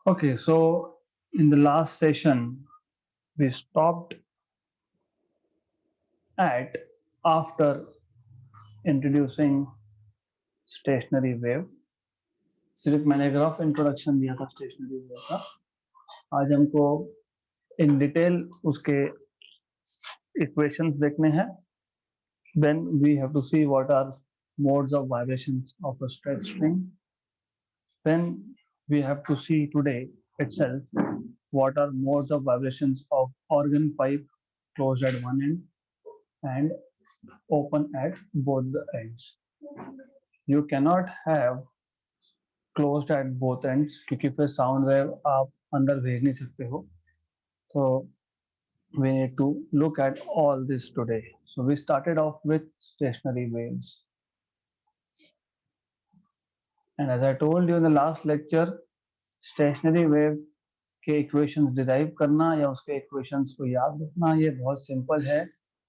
Okay, so in the last session, we stopped at after introducing stationary wave. सिर्फ मैंने एक rough introduction दिया था स्टेशनरी वेव का. आज हमको इन डिटेल उसके इक्वेशंस देखने हैं. Then we have to see what are modes of vibrations of a straight string. Then we have to see today itself what are modes of vibrations of organ pipe closed at one end and open at both the ends. You cannot have closed at both ends क्योंकि फिर sound wave आप अंदर भेज नहीं सकते हो. So we need to look at all this today. So we started off with stationary waves. And as I told you in the last lecture, stationary wave के equations derive करना या उसके इक्वेशंस को याद रखना ये बहुत सिंपल है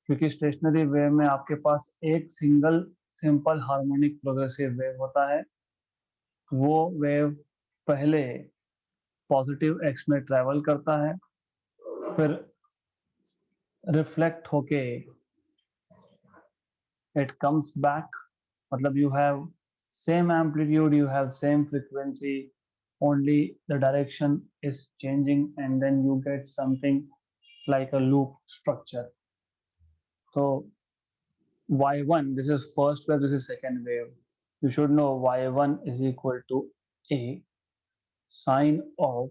क्योंकि स्टेशनरी वेव में आपके पास एक single simple harmonic progressive wave होता है. वो वेव पहले पॉजिटिव एक्स में ट्रेवल करता है, फिर रिफ्लेक्ट होके इट कम्स बैक. मतलब you have same amplitude, you have same frequency, only the direction is changing and then you get something like a loop structure. So y1, this is first wave, this is second wave. You should know y1 is equal to a sine of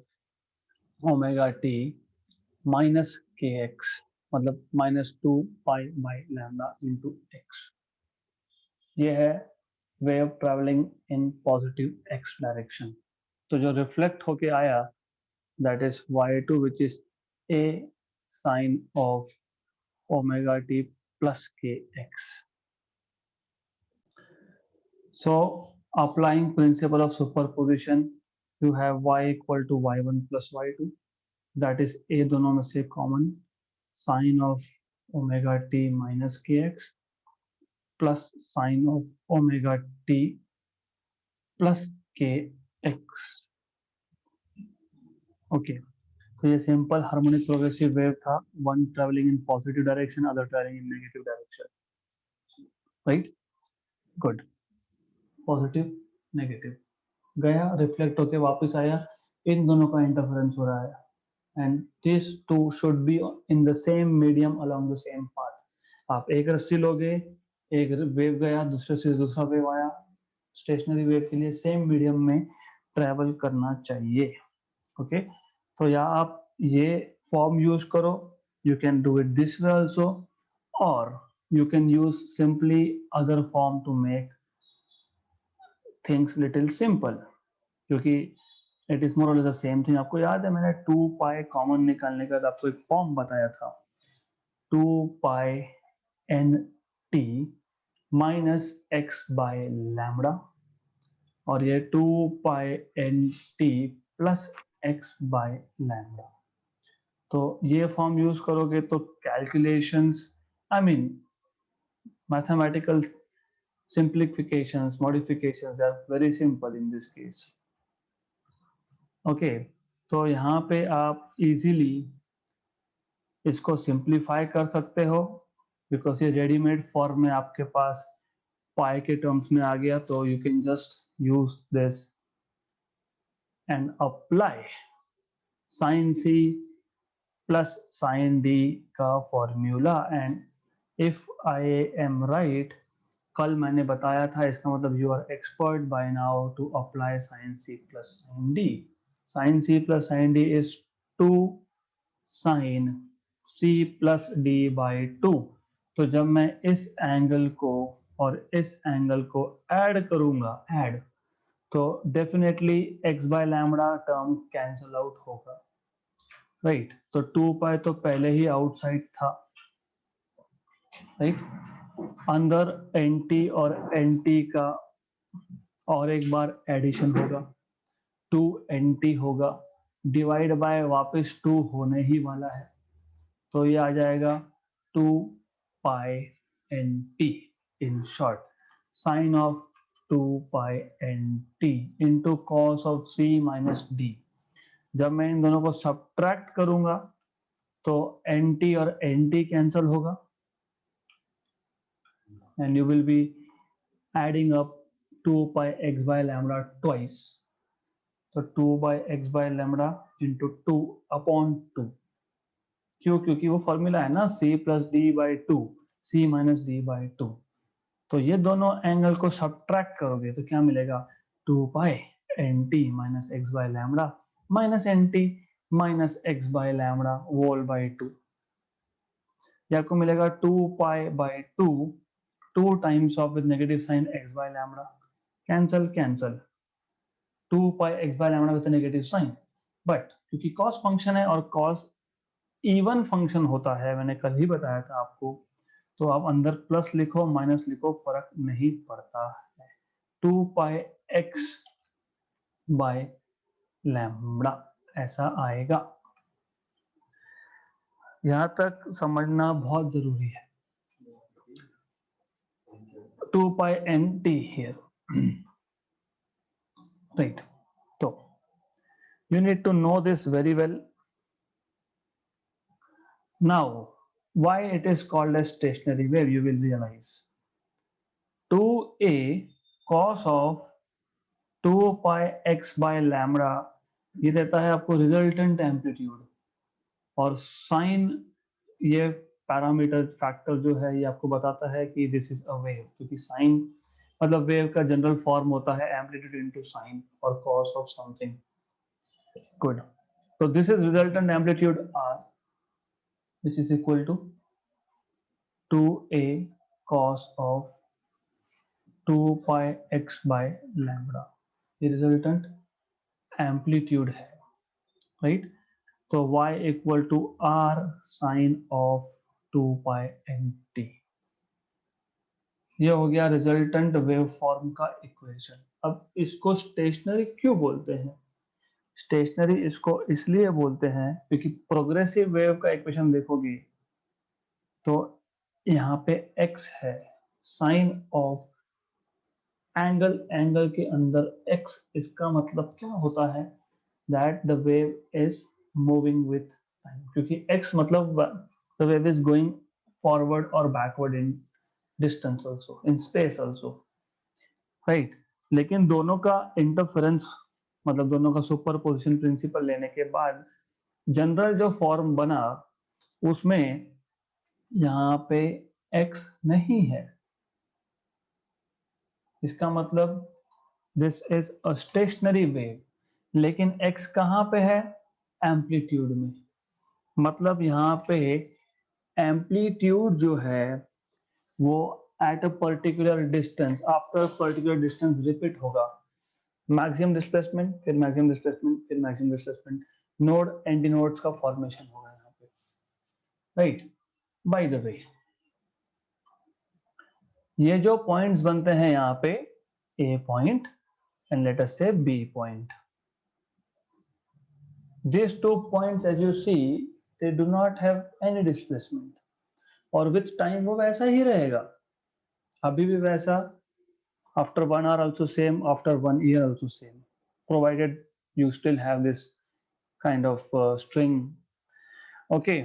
omega t minus kx, मतलब minus 2 pi by lambda into x. ये है wave travelling in positive x direction. तो जो reflect होके आया that is y2 which is a sine of omega t plus kx. So applying principle of superposition, you have y equal to y1 plus y2, that is a दोनों में से common sine of omega t minus kx plus sine of omega t plus kx. Okay, तो ये simple harmonic progressive wave था, one travelling in positive direction, other travelling in negative direction. Right, good. Positive negative गया, reflect होके वापस आया, इन दोनों का interference हो रहा है and this two should be in the same medium along the same path. आप एक रस्सी लोगे, एक वेव गया, दूसरे से दूसरा वेव आया, स्टेशनरी वेव के लिए सेम मीडियम में ट्रेवल करना चाहिए. ओके, तो या आप ये फॉर्म यूज करो, you can do it this way also, और you can use simply other form to make things little simple, क्योंकि इट इज मोर और द सेम थिंग. आपको याद है मैंने 2 पाई कॉमन निकालने का आपको एक फॉर्म बताया था, 2 pi N T minus x by lambda, और ये 2 pi N T plus X by lambda. तो ये फॉर्म यूज करोगे तो calculations, I mean mathematical simplifications, modifications are very simple in this case. Okay, तो यहाँ पे आप easily इसको simplify कर सकते हो because ये रेडीमेड फॉर्म में आपके पास पाई के टर्म्स में आ गया, तो you can just use this and apply sin c plus sin d का formula. And if I am right, कल मैंने बताया था, इसका मतलब you are expert by now to apply sine c plus sine d. Sine c plus sine d is 2 sine c plus d by 2. तो जब मैं इस एंगल को और इस एंगल को ऐड करूंगा, ऐड, तो definitely x by lambda term cancel out होगा. राइट, तो 2 पाई तो पहले ही आउटसाइड था. राइट, अंदर एन और एन का और एक बार एडिशन होगा, 2 होगा, डिवाइड बाय वापस 2 होने ही वाला है, तो ये आ जाएगा 2 pi N T. In short, sine of 2 pi N T into cos of C minus D. जब मैं इन दोनों को सब्ट्रैक्ट करूंगा तो nt और nt कैंसिल होगा and you will be adding up 2 pi x by lambda twice. तो 2 by x by lambda into 2 upon 2. क्यों? क्योंकि वो फॉर्मूला है ना c plus d by 2, c minus d by 2. तो ये दोनों एंगल को सब्ट्रैक्ट करोगे तो क्या मिलेगा? 2 pi nt minus x by lambda minus nt minus x by lambda whole by 2. ये आपको मिलेगा 2 pi by 2, 2 times of with negative sign x by lambda. cancel 2 pi x by lambda with a negative sign. But क्योंकि cos function है और cos even function होता है, मैंने कल ही बताया था आपको, तो आप अंदर प्लस लिखो माइनस लिखो फर्क नहीं पड़ता है. 2 pi x by lambda ऐसा आएगा. यहां तक समझना बहुत जरूरी है. 2 pi nt here. Right. So you need to know this very well. Now, why it is called a stationary wave, you will realize. 2a cos of 2 pi x by lambda ये देता है आपको रिजल्टेंट एम्पलीट्यूड, और sign ये parameter factor जो है ये आपको बताता है कि दिस इज अ वेव, क्योंकि साइन मतलब वेव का जनरल फॉर्म होता है एम्पलीट्यूड इनटू साइन और कॉस ऑफ समथिंग. गुड. तो this is resultant amplitude r which is equal to 2a cos of 2 pi x by lambda. ये resultant amplitude है, right. तो y equal to r sine of 2 pi nt. ये हो गया resultant wave form का equation. अब इसको stationery क्यों बोलते हैं? स्टेशनरी इसको इसलिए बोलते हैं क्योंकि प्रोग्रेसिव वेव का इक्वेशन देखोगे तो यहाँ पे x है, साइन ऑफ एंगल के अंदर x, इसका मतलब क्या होता है? That the wave is moving with time, क्योंकि x मतलब the wave is going forward और backward in distance also, in space also, right. लेकिन दोनों का इंटरफेरेंस मतलब दोनों का सुपरपोजिशन प्रिंसिपल लेने के बाद जनरल जो फॉर्म बना उसमें यहाँ पे x नहीं है. इसका मतलब this is a stationary wave. लेकिन x कहाँ पे है? एम्पलीट्यूड में. मतलब यहाँ पे एम्पलीट्यूड जो है वो at a particular distance, after particular distance repeat होगा. मैक्सिमम डिस्प्लेसमेंट, फिर मैक्सिमम डिस्प्लेसमेंट, फिर maximum displacement, node anti nodes का फॉर्मेशन होगा यहाँ पे, राइट. बाय द वे ये जो पॉइंट्स बनते हैं यहाँ पे, A point and let us say B point. These 2 points as you see they do not have any displacement, और with time वो वैसा ही रहेगा, अभी भी वैसा, after 1 hour also same, after 1 year also same, provided you still have this kind of string. Okay,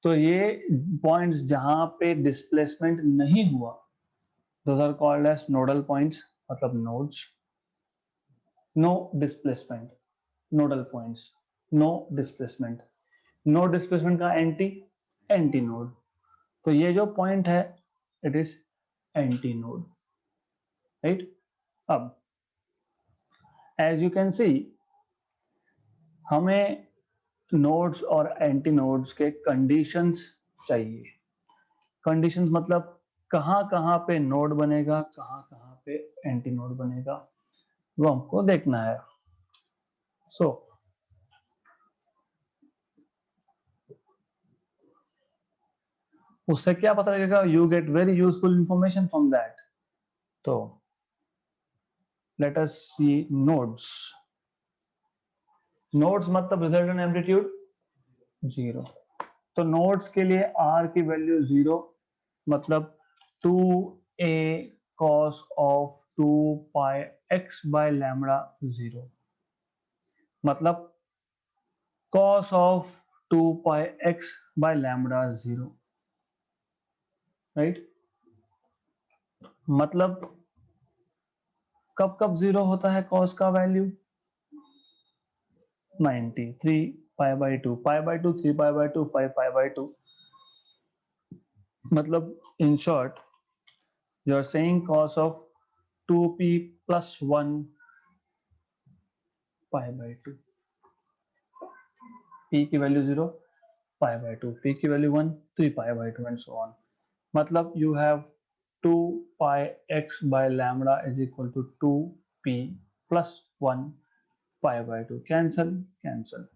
तो ये points जहां पे डिस्प्लेसमेंट नहीं हुआ those are called as nodal points, मतलब nodes. No displacement, nodal points, no displacement. No displacement का anti node. तो ये जो पॉइंट है it is anti node, right. अब एज यू कैन सी हमें नोड्स और एंटी नोड्स के कंडीशंस चाहिए. कंडीशंस मतलब कहाँ कहाँ पे नोड बनेगा, कहाँ कहाँ पे एंटी नोड बनेगा, वो हमको देखना है. सो उससे क्या पता लगेगा? You get very useful information from that. तो लेट अस सी नोड्स. नोड्स मतलब रिजल्टेंट एम्पलीट्यूड 0. तो नोड्स के लिए r की वैल्यू 0, मतलब 2a cos of 2 pi x by lambda 0. मतलब cos of 2 pi x by lambda 0, right. मतलब कब कब 0 होता है cos का value? 90, 3 pi by 2, pi by 2, 3 pi by 2, 5 pi by 2। मतलब in short you are saying cos of 2p plus 1 pi by 2, p की value 0, pi by 2, p की value 1, 3 pi by 2 and so on। मतलब you have 2 pi x by lambda is equal to 2p plus 1 pi by 2, cancel,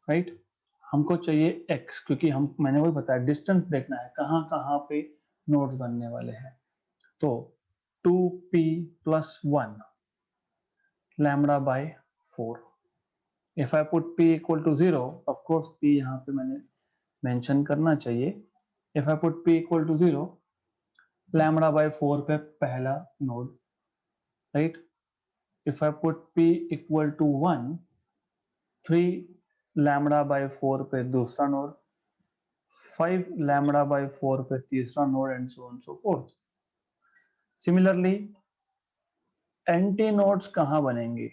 right. हमको चाहिए x, क्योंकि मैंने वही बताया distance देखना है कहाँ कहाँ पे नोड्स बनने वाले हैं। तो 2p plus 1 lambda by 4। If I put p equal to 0, of course p यहाँ पे मैंने मेंशन करना चाहिए। If I put p equal to 0, lambda by 4 पे पहला node, right. If I put p equal to 1, 3 lambda by 4 पे दूसरा node, 5 lambda by 4 पे तीसरा node and so on so fourth. Similarly anti nodes कहाँ बनेंगे?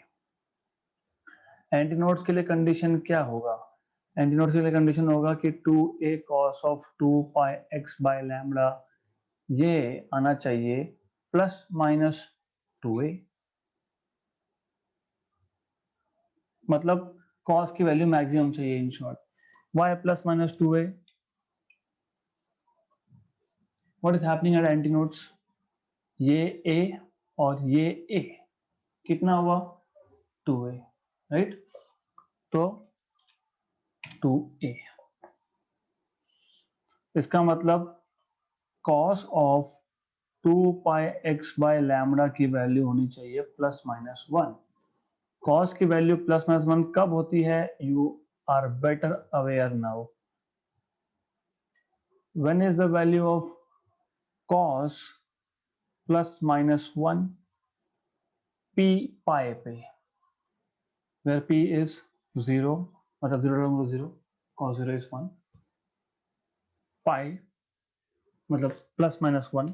एंटी नोड्स के लिए कंडीशन क्या होगा? एंटी नोड्स के लिए कंडीशन होगा कि 2a cos of 2 pi x by lambda ये आना चाहिए प्लस माइनस 2a। मतलब cos की वैल्यू मैक्सिमम चाहिए in short. y plus minus 2a। What is happening at anti nodes? ये a और ये a कितना हुआ? 2a, right. तो 2a, इसका मतलब cos ऑफ 2 pi x by lambda की वैल्यू होनी चाहिए प्लस माइनस 1। cos की वैल्यू प्लस माइनस 1 कब होती है? You are better aware now. When is the value of cos plus minus 1? p pi पे, where p is 0, मतलब 0, cos 0 is 1, pi मतलब प्लस माइनस 1,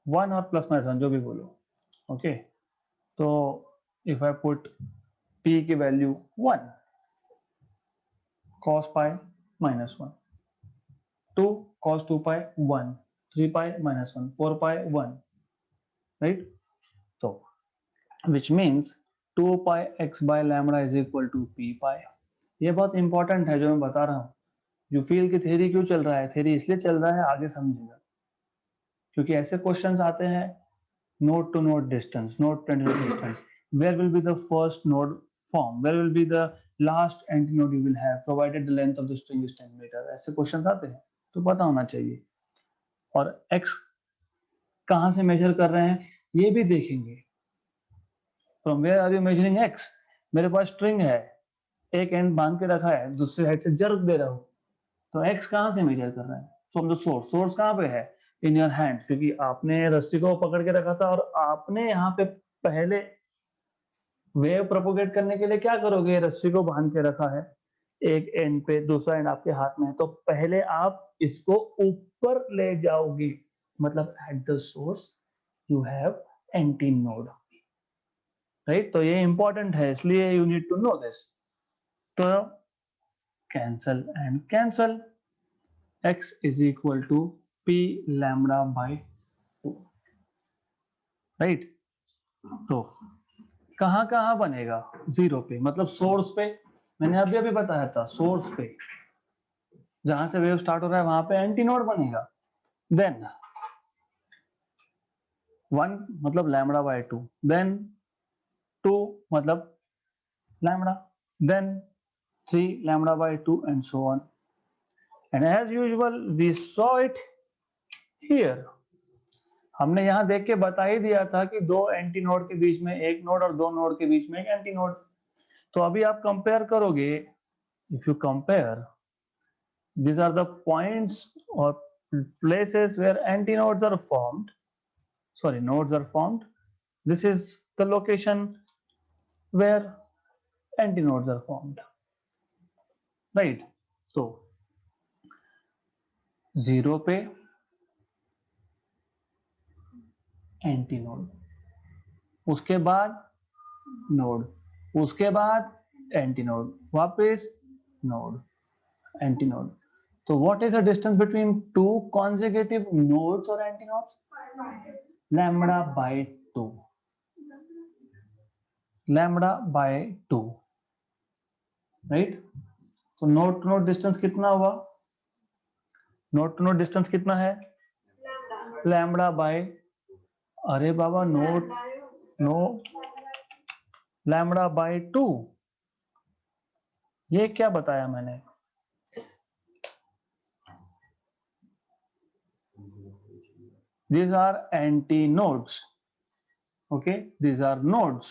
1 और प्लस माइनस 1 जो भी बोलो, ओके। तो इफ आई पुट p की value 1, cos pi minus 1, 2 cos 2 pi 1, 3 pi minus 1, 4 pi 1, right? So which means 2 pi x by lambda is equal to p pi। ये बहुत important है जो मैं बता रहा हूँ। यू फील की थ्योरी क्यों चल रहा है? थ्योरी इसलिए चल रहा है, आगे समझिएगा, क्योंकि ऐसे क्वेश्चंस आते हैं node to node distance, node to node distance, where will be the first node form, where will be the last antinode you will have provided the length of the string is 10 meter। ऐसे questions आते हैं तो पता होना चाहिए। और x कहां से मेजर कर रहे हैं ये भी देखेंगे। From where are you measuring x? मेरे पास स्ट्रिंग है, एक एंड बांध के रखा है, दूसरे साइड से जर्क दे रहा हूं, तो x कहां से मेजर कर रहा है? From the source. सोर्स कहां पे है? इन योर हैंड, क्योंकि आपने रस्सी को पकड़ के रखा था और आपने यहाँ पे पहले वेव प्रोपोगेट करने के लिए क्या करोगे? रस्सी को बांध के रखा है एक एंड पे, दूसरा एंड आपके हाथ में है, तो पहले आप इसको ऊपर ले जाओगे, मतलब at the source you have antinode, right. तो ये इंपॉर्टेंट है, इसलिए you need to know this. तो cancel and cancel, x is equal to p lambda by 2, right. तो कहां कहां बनेगा? 0 पे, मतलब सोर्स पे। मैंने अभी अभी बताया था, सोर्स पे जहां से वेव स्टार्ट हो रहा है वहां पे एंटी नोड बनेगा। देन 1 मतलब लैम्बडा बाय 2, देन 2 मतलब lambda, then 3 lambda by 2 and so on. And as usual we saw it here. हमने यहां देख के बता ही दिया था कि दो एंटी नोड के बीच में एक नोड और दो नोड के बीच में एक एंटी नोड। तो अभी आप कंपेयर करोगे, if you compare, these are the points or places where antinodes are formed, sorry, nodes are formed. This is the location where antinodes are formed, right. तो 0 पे एंटी नोड, उसके बाद node, उसके बाद एंटी नोड, वापस node, anti node. तो what is the distance between two consecutive nodes और anti nodes? Lambda by 2, lambda by 2, right. तो नोड टू नोड डिस्टेंस कितना हुआ? नोड टू नोड डिस्टेंस कितना है? लैम्बडा बाय, अरे बाबा नोड, नो, लैम्बडा बाय 2। ये क्या बताया मैंने? These are antinodes. Okay, these are nodes.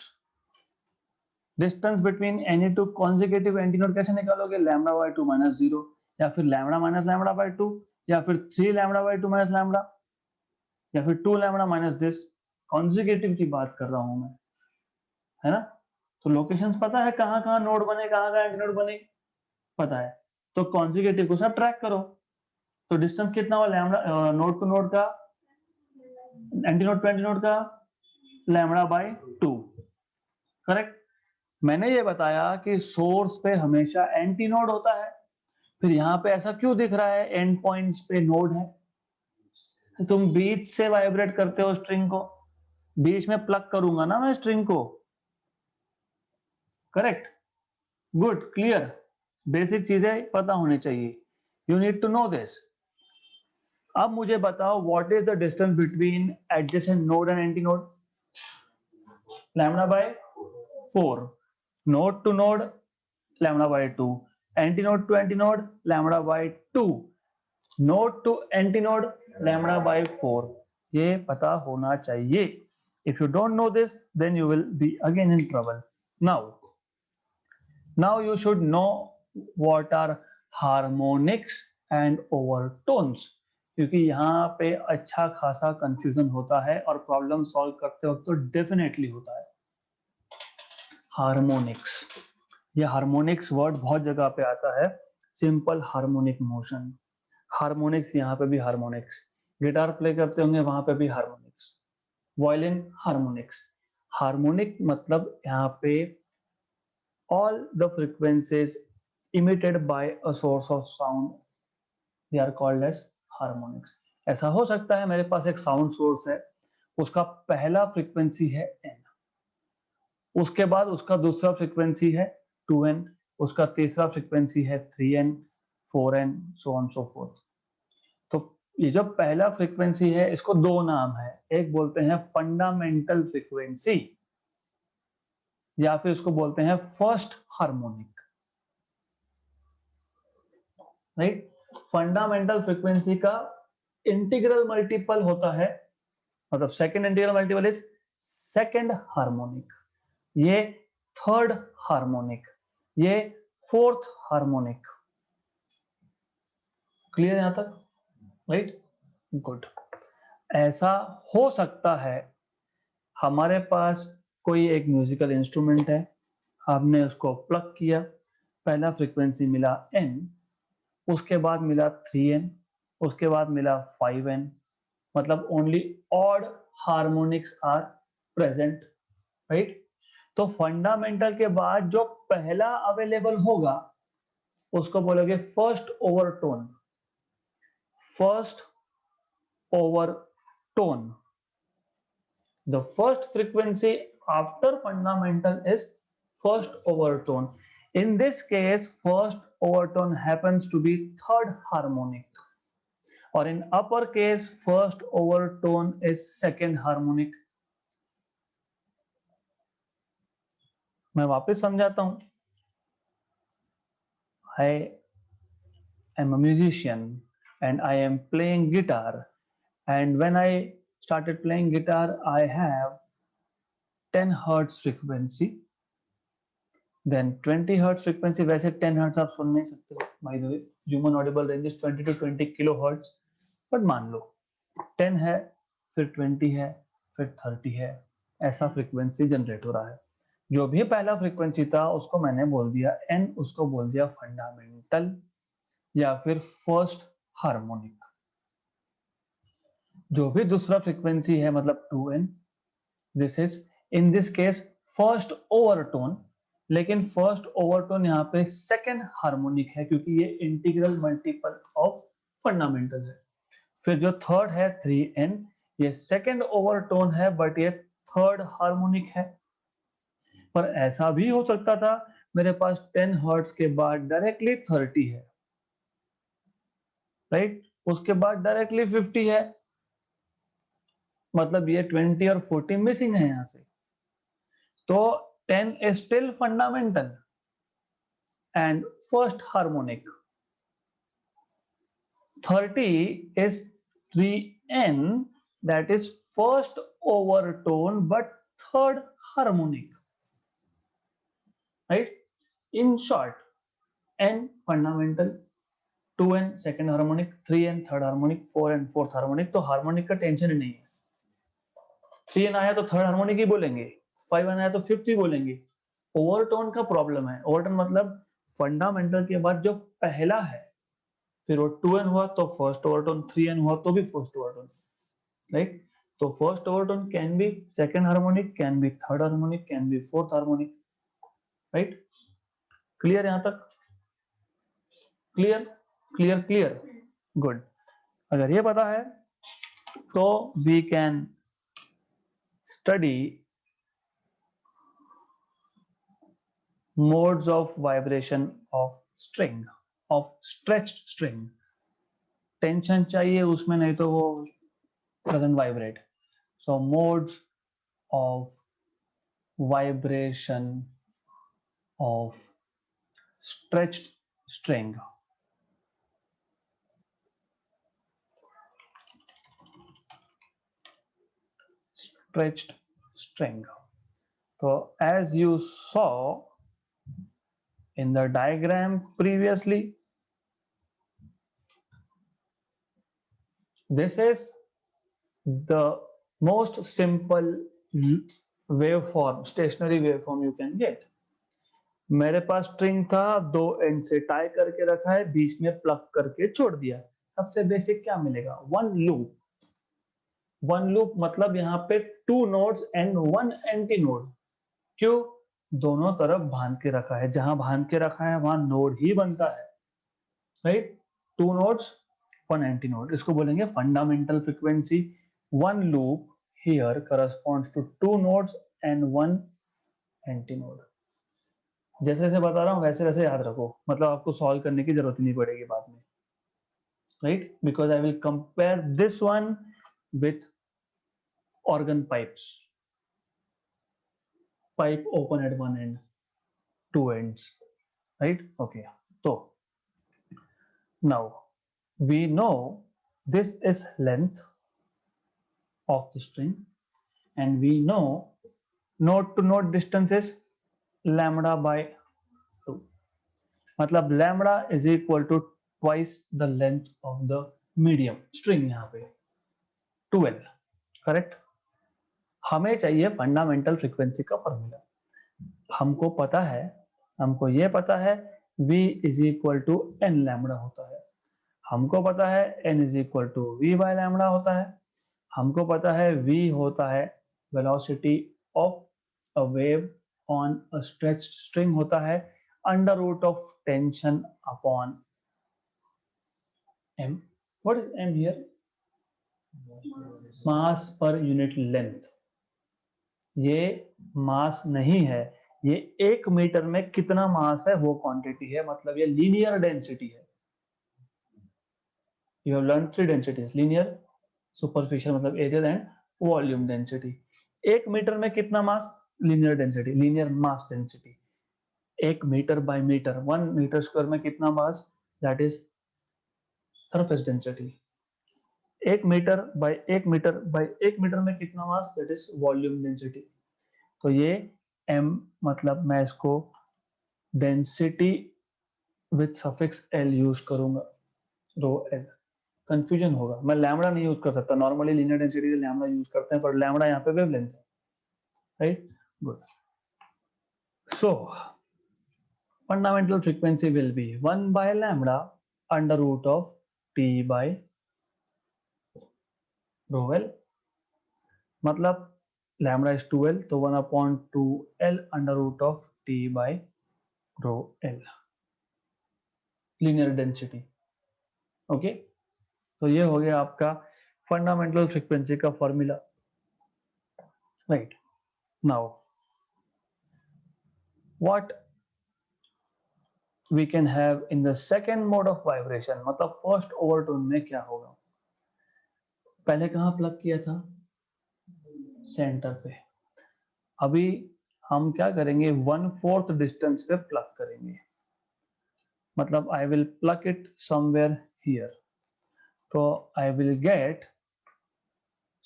Distance between any two consecutive antinode कैसे निकालोगे? लैम्बडा बाय 2 माइनस 0, या फिर लैम्बडा माइनस लैम्बडा बाय 2, या फिर 3 लैम्बडा बाय 2 माइनस लैम्बडा, या फिर 2 लैम्बडा माइनस दिस। कॉन्जिगेटिव की बात कर रहा हूं मैं, है ना। तो लोकेशंस पता है कहां कहां नोड बने, कहां कहां एंटीनोड बने, पता है। तो कॉन्जिगेटिव को सब ट्रैक करो। तो डिस्टेंस कितना हुआ लैम्बडा नोड टू नोड का, एंटीनोड टू एंटीनोड का? Lambda by 2, correct. मैंने ये बताया कि सोर्स पे हमेशा एंटीनोड होता है, फिर यहाँ पे ऐसा क्यों दिख रहा है एंड पॉइंट्स पे नोड है? तुम बीच से वाइब्रेट करते हो स्ट्रिंग को, बीच में प्लग करूंगा ना मैं स्ट्रिंग को, करेक्ट। Good, clear. बेसिक चीजें पता होनी चाहिए, you need to know this. अब मुझे बताओ what is the distance between adjacent node and anti node? Lambda by 4, node to node lambda by 2, anti node to anti node lambda by 2, node to anti node lambda by 4। ये पता होना चाहिए। If you don't know this then you will be again in trouble. Now you should know what are harmonics and overtones, क्योंकि यहाँ पे अच्छा खासा confusion होता है और प्रॉब्लम सॉल्व करते वक्त तो डेफिनेटली होता है। हार्मोनिक्स, ये हार्मोनिक्स वर्ड बहुत जगह पे आता है। सिंपल हार्मोनिक मोशन, हार्मोनिक्स, यहाँ पे भी हार्मोनिक्स, गिटार प्ले करते होंगे वहां पे भी हार्मोनिक्स, वायलिन हार्मोनिक्स। हार्मोनिक मतलब यहाँ पे all the frequencies emitted by a source of sound, they are called as harmonics। ऐसा हो सकता है मेरे पास एक साउंड सोर्स है, उसका पहला फ्रीक्वेंसी है n, उसके बाद उसका दूसरा फ्रीक्वेंसी है 2n, उसका तीसरा फ्रीक्वेंसी है 3n, 4n, so on so forth। तो ये जो पहला फ्रीक्वेंसी है इसको दो नाम है, एक बोलते हैं फंडामेंटल फ्रीक्वेंसी, या फिर इसको बोलते हैं first harmonic, right. Fundamental frequency का इंटीग्रल मल्टीपल होता है, मतलब second integral multiple is second harmonic, ये थर्ड हार्मोनिक, ये फोर्थ हार्मोनिक। क्लियर यहां तक, राइट। गुड। ऐसा हो सकता है हमारे पास कोई एक म्यूजिकल इंस्ट्रूमेंट है, हमने उसको प्लग किया, पहला फ्रीक्वेंसी मिला n, उसके बाद मिला 3n, उसके बाद मिला 5n, मतलब only odd harmonics are present, right. तो फंडामेंटल के बाद जो पहला अवेलेबल होगा उसको बोलोगे first overtone, first overtone. The first frequency after fundamental is first overtone. In this case, first overtone happens to be third harmonic, or in upper case, first overtone is second harmonic. मैं वापस समझाता हूं। I am a musician and I am playing guitar, and when I started playing guitar, I have 10 hertz frequency, then 20 hertz frequency। वैसे 10 hertz आप सुन नहीं सकते हो, by the way human audible range is 20 to 20 kilohertz, but मान लो 10 है, फिर 20 है, फिर 30 है, ऐसा फ्रीक्वेंसी जनरेट हो रहा है। जो भी पहला फ्रीक्वेंसी था उसको मैंने बोल दिया n, उसको बोल दिया फंडामेंटल। फंडामेंटल या फिर फर्स्ट हार्मोनिक। जो भी दूसरा फ्रीक्वेंसी है मतलब 2n, this is in this case first overtone, लेकिन फर्स्ट ओवरटोन यहाँ पे सेकेंड हार्मोनिक है क्योंकि ये इंटीग्रल मल्टीपल ऑफ फंडामेंटल है। फिर जो थर्ड है 3n, ये सेकेंड ओवरटोन है बट ये थर्ड हार्मोनिक है। पर ऐसा भी हो सकता था मेरे पास 10 हर्ट्ज के बाद डायरेक्टली 30 है, राइट, उसके बाद डायरेक्टली 50 है, मतलब ये 20 और 40 मिसिंग है यहां से। तो 10 is still fundamental and first harmonic. 30 is 3n, that is first overtone but third harmonic, right? In short, n fundamental, 2n second harmonic, 3n third harmonic, 4n fourth harmonic। तो harmonic का tension ही नहीं है। 3n आया तो third harmonic ही बोलेंगे, 5n आया तो fifth ही बोलेंगे। ओवरटोन का प्रॉब्लम है। ओवरटोन मतलब फंडामेंटल के बाद जो पहला है, फिर वो 2n हुआ तो फर्स्ट ओवरटोन, 3n हुआ तो भी फर्स्ट ओवरटोन, राइट। तो first overtone can be second harmonic, can be third harmonic, can be fourth harmonic, right. Clear यहां तक? Clear clear clear, good. अगर ये पता है तो we can study modes of vibration of string, of stretched string। Tension चाहिए उसमें, नहीं तो वो doesn't vibrate। So modes of vibration of stretched string। stretched string। So as you saw in the diagram previously, this is the most simple waveform, stationary waveform you can get। मेरे पास string था, दो and से tie करके रखा है, बीच में plug करके छोड़ दिया। सबसे बेसिक क्या मिलेगा? One loop. वन लूप मतलब यहाँ पे 2 नोड्स एंड 1 एंटी नोड। क्यों? दोनों तरफ बांध के रखा है, जहां बांध के रखा है वहां नोड ही बनता है, राइट। 2 नोड्स 1 एंटी नोड, इसको बोलेंगे fundamental frequency. One loop here corresponds to 2 nodes and 1 anti node. जैसे जैसे बता रहा हूं वैसे वैसे याद रखो, मतलब आपको सॉल्व करने की जरूरत नहीं पड़ेगी बाद में, right, because I will compare this one with organ pipes, pipe open at one end, two ends, right? Okay, so now we know this is length of the string and we know node to node distance is lambda by 2, मतलब lambda is equal to twice the length of the medium string, यहाँ पे 2l, correct. हमें चाहिए fundamental frequency का formula. हमको ये पता है v is equal to n lambda होता है, हमको पता है n is equal to v by lambda होता है, हमको पता है v होता है velocity of a wave on a stretched string होता है under root of tension upon m। What is m here? Mass per unit length. ये मास नहीं है, ये 1 मीटर में कितना मास है वो क्वांटिटी है, मतलब ये लीनियर डेंसिटी है। You have learn 3 densities, linear, superficial मतलब area and volume density. 1 meter में कितना मास? Linear density, linear mass density. 1 meter by meter, 1 meter square में कितना मास? That is surface density. 1 meter by 1 meter by 1 meter में कितना मास? That is volume density. तो ये m, मतलब मैं इसको density with suffix l use करूंगा, रो l। कंफ्यूजन होगा, मैं लैम्बडा नहीं यूज कर सकता, नॉर्मली लीनियर डेंसिटी से लैम्बडा यूज करते हैं, पर लैम्बडा यहाँ पे वेवलेंथ है, right, good. So fundamental frequency will be 1 by lambda under root of t by rho L. मतलब lambda is 2L, तो 1/2L under root of t by rho L, linear density. Okay, तो ये हो गया आपका fundamental frequency का formula, right. Now what we can have in the second mode of vibration, मतलब first overtone में क्या होगा. पहले कहाँ प्लग किया था, सेंटर पे. अभी हम क्या करेंगे, 1/4 डिस्टेंस पे प्लग करेंगे, मतलब I will plug it somewhere here, तो I will get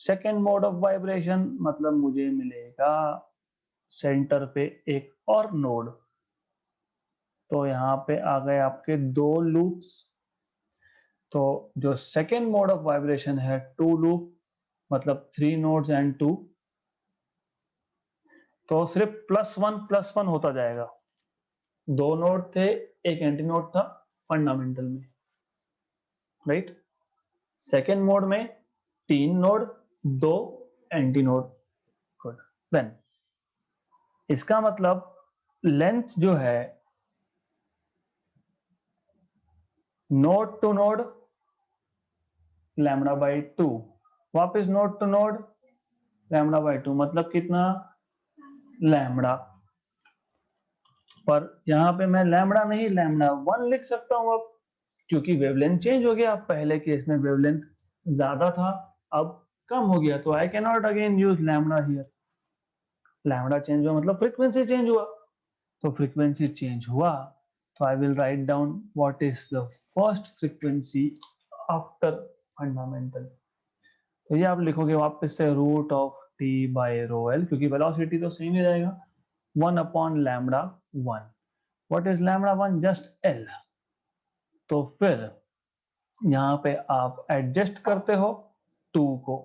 second mode of vibration, मतलब मुझे मिलेगा सेंटर पे एक और नोड. तो यहाँ पे आ गए आपके 2 लूप्स. तो जो सेकेंड मोड ऑफ वाइब्रेशन है 2 लूप, मतलब 3 नोड्स एंड 2, तो सिर्फ +1 होता जाएगा. 2 नोड थे, एक एंटी नोड था फंडामेंटल में, राइट. सेकेंड मोड में 3 node, 2 anti node. Good. Then इसका मतलब लेंथ जो है नोड टू नोड λ/2, वापस नोड टू नोड λ/2, मतलब कितना, लैम्बडा. पर यहाँ पे मैं लैम्बडा नहीं λ1 लिख सकता हूँ अब, क्योंकि वेवलेंथ चेंज हो गया. पहले केस में वेवलेंथ ज्यादा था, अब कम हो गया, तो I can not again use lambda here. Lambda change हुआ मतलब फ्रीक्वेंसी चेंज हुआ, तो फ्रीक्वेंसी चेंज हुआ, तो I will write down what is the first frequency after fundamental. तो ये आप लिखोगे वापस से root of T by rho L, क्योंकि वेलोसिटी तो सेम ही रहेगा, 1/λ1. What is λ1, just L. तो फिर यहाँ पे आप एडजस्ट करते हो 2 को.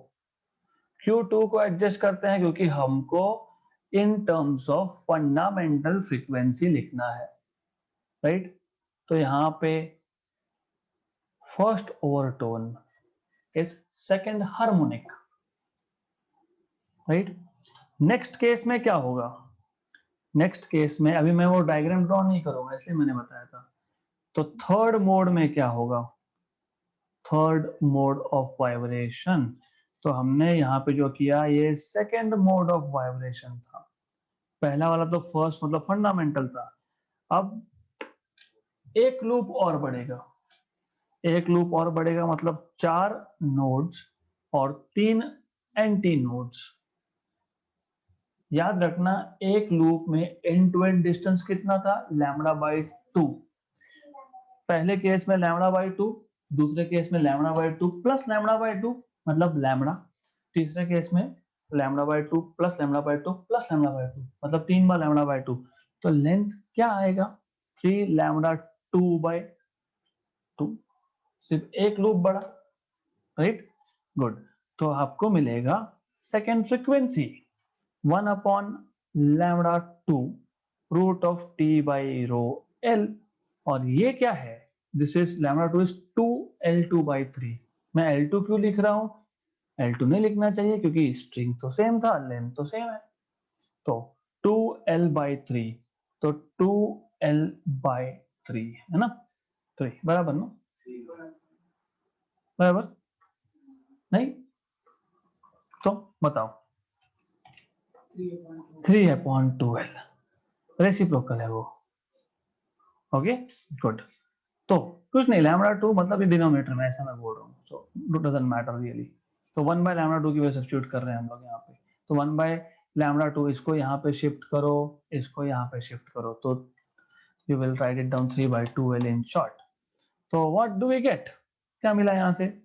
क्यों 2 को एडजस्ट करते हैं, क्योंकि हमको in terms of fundamental frequency लिखना है, राइट. तो यहाँ पे first overtone is second harmonic, right. Next case में क्या होगा, नेक्स्ट केस में अभी मैं वो डायग्राम ड्रॉ नहीं करूंगा, इसलिए मैंने बताया था. तो थर्ड मोड में क्या होगा, थर्ड मोड ऑफ वाइब्रेशन. तो हमने यहाँ पे जो किया, ये सेकंड मोड ऑफ वाइब्रेशन था. पहला वाला तो फर्स्ट मतलब फंडामेंटल था. अब एक लूप और बढ़ेगा, एक लूप और बढ़ेगा, मतलब 4 नोड्स और 3 एंटी नोड्स. याद रखना एक लूप में एंड टू एंड डिस्टेंस कितना था, λ/2. पहले केस में λ/2, दूसरे केस में λ/2 प्लस λ/2 मतलब लैम्बडा, तीसरे केस में λ/2 प्लस λ/2 प्लस λ/2 मतलब 3 बार λ/2. तो लेंथ क्या आएगा, 3λ2/2. सिर्फ एक लूप बढ़ा, राइट. गुड. तो आपको मिलेगा second frequency 1/λ2 root of T by rho L. और ये क्या है, दिस इज λ2 इज 2L2/3. मैं L2 क्यों लिख रहा हूं, L2 नहीं लिखना चाहिए क्योंकि स्ट्रिंग तो सेम था, लेंथ तो सेम है. तो 2L/3, तो 2L/3 है ना, 3 बराबर ना, बराबर नहीं. तो बताओ 3/2L रेसिप्रोकल है वो. Okay, good. तो कुछ नहीं, λ2 मतलब ये डिनोमिनेटर में, ऐसा मैं बोल रहा हूँ, सो डजंट मैटर रियली. तो 1/λ2 की वजह सब्स्टिट्यूट कर रहे हैं हम लोग यहाँ पे. तो 1/λ2 इसको यहाँ पे शिफ्ट करो, इसको यहाँ पे शिफ्ट करो, तो you will write it down 3/2L in short. तो व्हाट डू वी गेट, क्या मिला यहाँ से,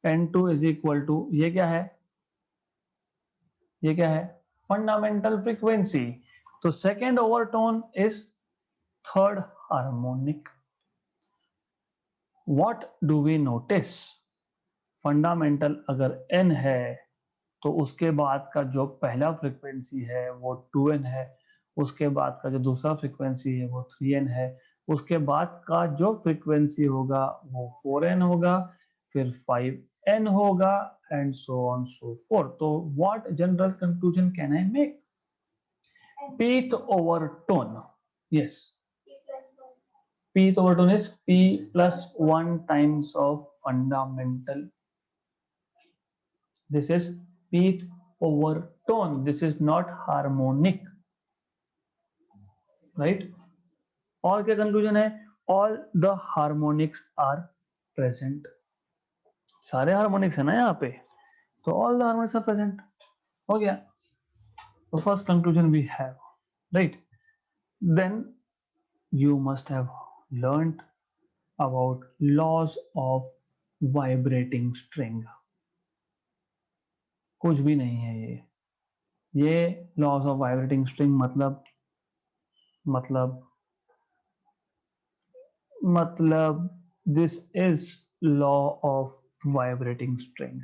N2 इज इक्वल टू, ये क्या है, ये क्या है, फंडामेंटल फ्रीक्वेंसी. तो second overtone is third harmonic. What do we notice, fundamental अगर n है तो उसके बाद का जो पहला फ्रीक्वेंसी है वो 2n है, उसके बाद का जो दूसरा फ्रीक्वेंसी है वो 3n है, उसके बाद का जो फ्रीक्वेंसी होगा वो 4n होगा, फिर 5n होगा and so on so forth. तो what general conclusion can I make? Pth over tone. Yes. Pth over tone is p plus 1 times of fundamental. This is pth over tone. This is not harmonic. Right? और क्या conclusion है? All the harmonics are present. सारे harmonics है ना यहाँ पे, तो all the harmonics are present. हो गया. The first conclusion we have, right? Then you must have learned about laws of vibrating string. कुछ भी नहीं है ये laws of vibrating string मतलब this is law of vibrating string.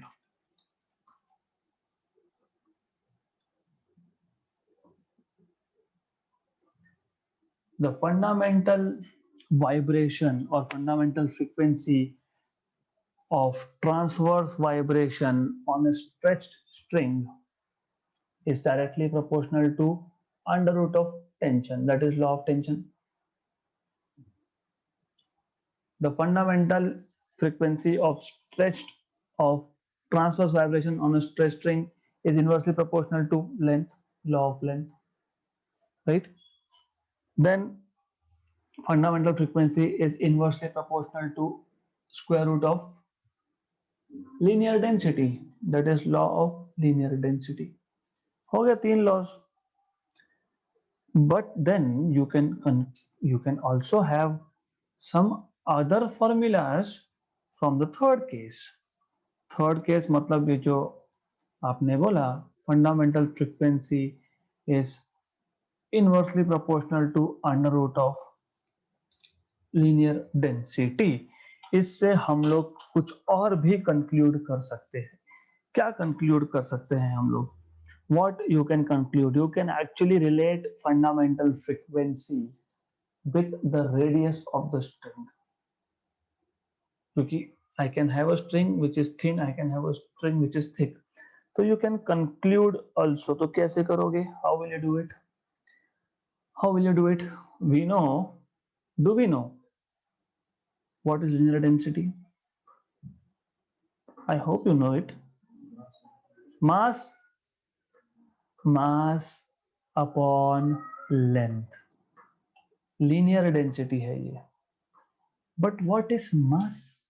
The fundamental vibration or fundamental frequency of transverse vibration on a stretched string is directly proportional to under root of tension. That is law of tension. The fundamental frequency of transverse vibration on a stretched string is inversely proportional to length, law of length, right? Then fundamental frequency is inversely proportional to square root of linear density, that is law of linear density. हो गया 3 laws. But then you can also have some other formulas from the third case. Third case मतलब ये जो आपने बोला fundamental frequency is inversely proportional to under root of linear density. इससे हम लोग कुछ और भी conclude कर सकते हैं. क्या conclude कर सकते हैं हम लोग? What you can conclude? You can actually relate fundamental frequency with the radius of the string. क्योंकि I can have a string which is thin, I can have a string which is thick. So you can conclude also. तो कैसे करोगे? How will you do it? How will you do it? We know. Do we know what is linear density? I hope you know it. Mass upon length. Linear density है ये. But what is mass?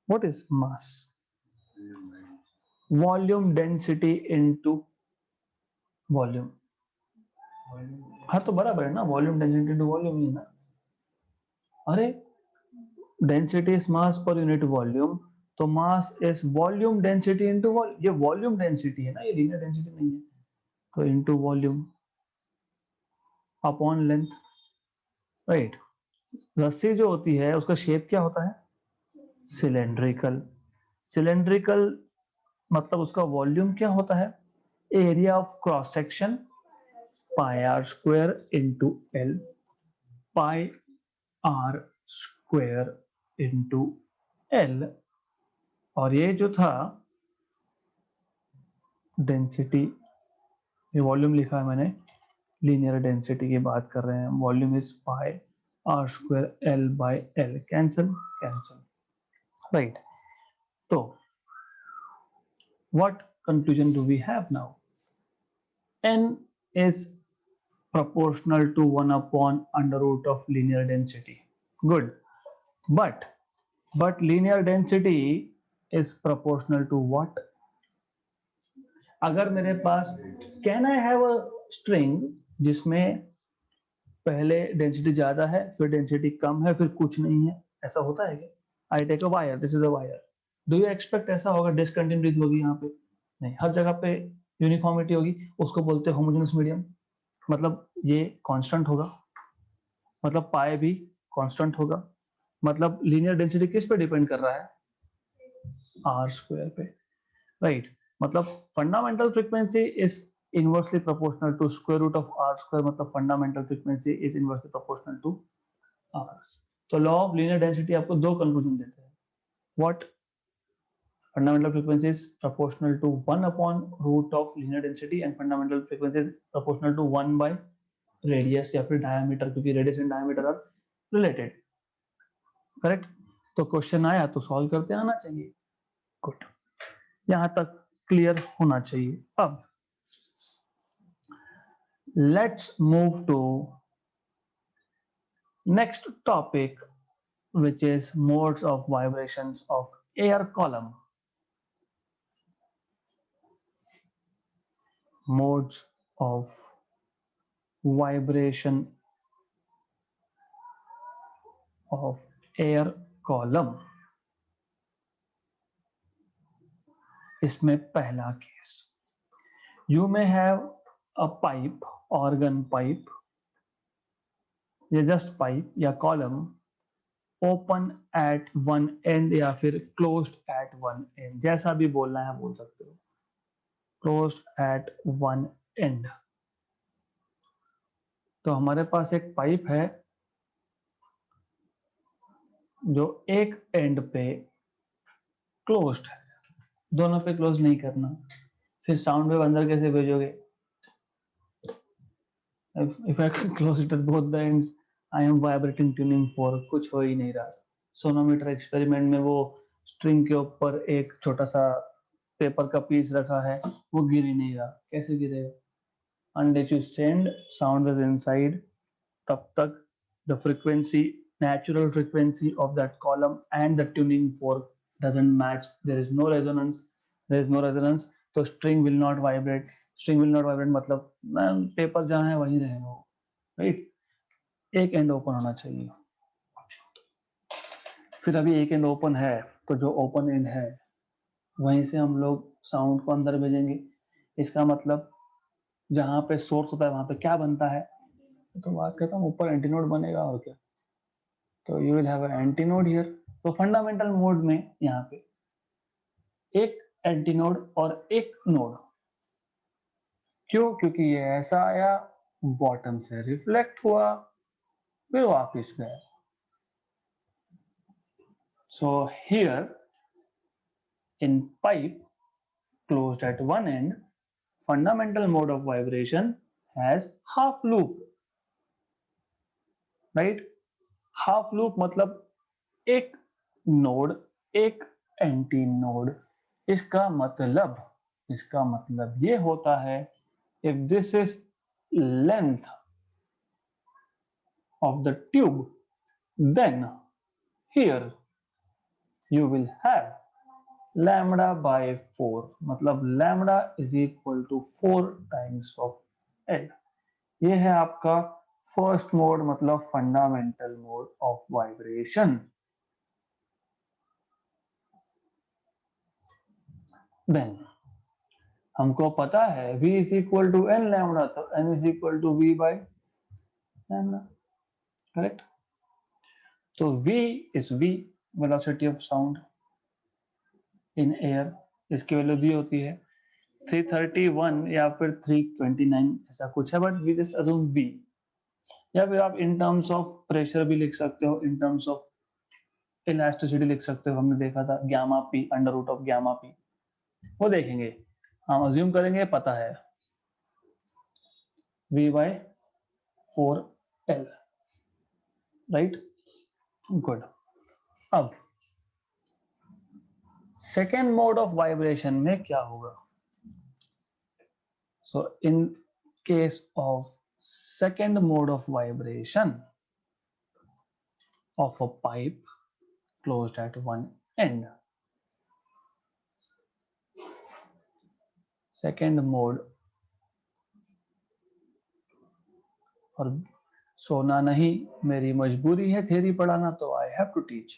What is mass? Volume density into volume. हाँ तो बराबर है ना, volume density into volume ही है ना. अरे density is mass per unit volume, तो mass is volume density into volume. ये वॉल्यूम डेंसिटी है ना, ये लीनियर डेंसिटी नहीं है. तो into volume upon length, right. रस्सी जो होती है उसका शेप क्या होता है? सिलेंड्रिकल. सिलेंड्रिकल मतलब उसका वॉल्यूम क्या होता है? Area of cross section pi r square into l, pi r square into l. और ये जो था डेंसिटी, ये वॉल्यूम लिखा है मैंने, लीनियर डेंसिटी की बात कर रहे हैं. Volume is pi r square l by l. Cancel cancel, right. तो what conclusion do we have now? N is proportional to 1 upon under root of linear density. Good. But linear density is proportional to what? अगर मेरे पास can I have a string जिसमें पहले density ज्यादा है, फिर density कम है, फिर कुछ नहीं है, ऐसा होता है क्या? I take a wire, this is a wire. Do you expect ऐसा होगा डिसकंटिन्यूटी होगी यहाँ पे? नहीं, हर जगह पे यूनिफॉर्मिटी होगी. उसको बोलते हैं होमोजेनस मीडियम. मतलब ये कांस्टेंट होगा, मतलब पाई भी कांस्टेंट होगा. मतलब लीनियर डेंसिटी किस पे डिपेंड कर रहा है? आर स्क्वायर पे, राइट. मतलब fundamental frequency is inversely proportional to square root of R square, मतलब fundamental frequency is inversely proportional to R. तो लॉ ऑफ लीनियर डेंसिटी आपको दो कंक्लूजन देते हैं। What? fundamental frequency is proportional to 1 upon root of linear density and fundamental frequency is proportional to 1 by radius या फिर diameter, क्योंकि radius and diameter are related, correct? तो question आया तो सॉल्व करते आना चाहिए। गुड, यहां तक क्लियर होना चाहिए। अब let's move to next topic which is modes of vibrations of air column. Modes of vibration of air column. इसमें पहला case, you may have a pipe, organ pipe या just pipe या column open at one end या फिर closed at one end, जैसा भी बोलना है बोल सकते हो, closed at one end। तो हमारे पास एक पाइप है जो एक एंड पे क्लोज्ड है, दोनों पे क्लोज नहीं करना, फिर साउंड वेव अंदर कैसे भेजोगे? If I close it at both the ends, I am vibrating tuning fork, कुछ हो ही नहीं रहा। सोनोमीटर एक्सपेरिमेंट में वो स्ट्रिंग के ऊपर एक छोटा सा पेपर का पीस रखा है, वो गिर ही नहीं रहा, कैसे गिरेगा? Unless you send sound wave inside, तब तक the frequency, natural frequency of that column and the tuning fork doesn't match, there is no resonance, तो string will not vibrate, मतलब पेपर जहाँ है वहीं रहेगा वो, राइट? एक एंड ओपन होना चाहिए। फिर अभी एक एंड ओपन है, तो जो ओपन एंड है वहीं से हम लोग साउंड को अंदर भेजेंगे। इसका मतलब जहां पे सोर्स होता है वहां पे क्या बनता है? तो बात करता हूँ, ऊपर एंटीनोड बनेगा और क्या, तो you will have a antinode here. तो फंडामेंटल मोड में यहाँ पे एक एंटीनोड और एक नोड, क्यों? क्योंकि ये ऐसा आया, बॉटम से रिफ्लेक्ट हुआ, फिर वापिस गया। So here in pipe closed at one end, fundamental mode of vibration has half loop, right? half loop मतलब एक नोड, एक एंटी नोड। इसका मतलब ये होता है, if this is length of the tube, then here you will have lambda by 4, मतलब lambda is equal to 4 times of L। ये है आपका फर्स्ट मोड, मतलब fundamental mode of vibration. Then हमको पता है v is equal to n lambda, तो n is equal to v by lambda, करेक्ट? तो v is v, velocity of sound in air, इसकी वैल्यू दी होती है 331 या फिर 329 ऐसा कुछ है, but we just assume v। या फिर आप इन टर्म्स ऑफ प्रेशर भी लिख सकते हो, इन टर्म्स ऑफ इलास्टिसिटी लिख सकते हो, हमने देखा था gamma p under root of gamma p, वो देखेंगे, हम अज्यूम करेंगे पता है v by 4L, राइट? गुड। अब सेकेंड मोड ऑफ वाइब्रेशन में क्या होगा? So in case of second mode of vibration of a pipe closed at one end, second mode, और सोना नहीं, मेरी मजबूरी है थ्योरी पढ़ाना, तो I have to teach.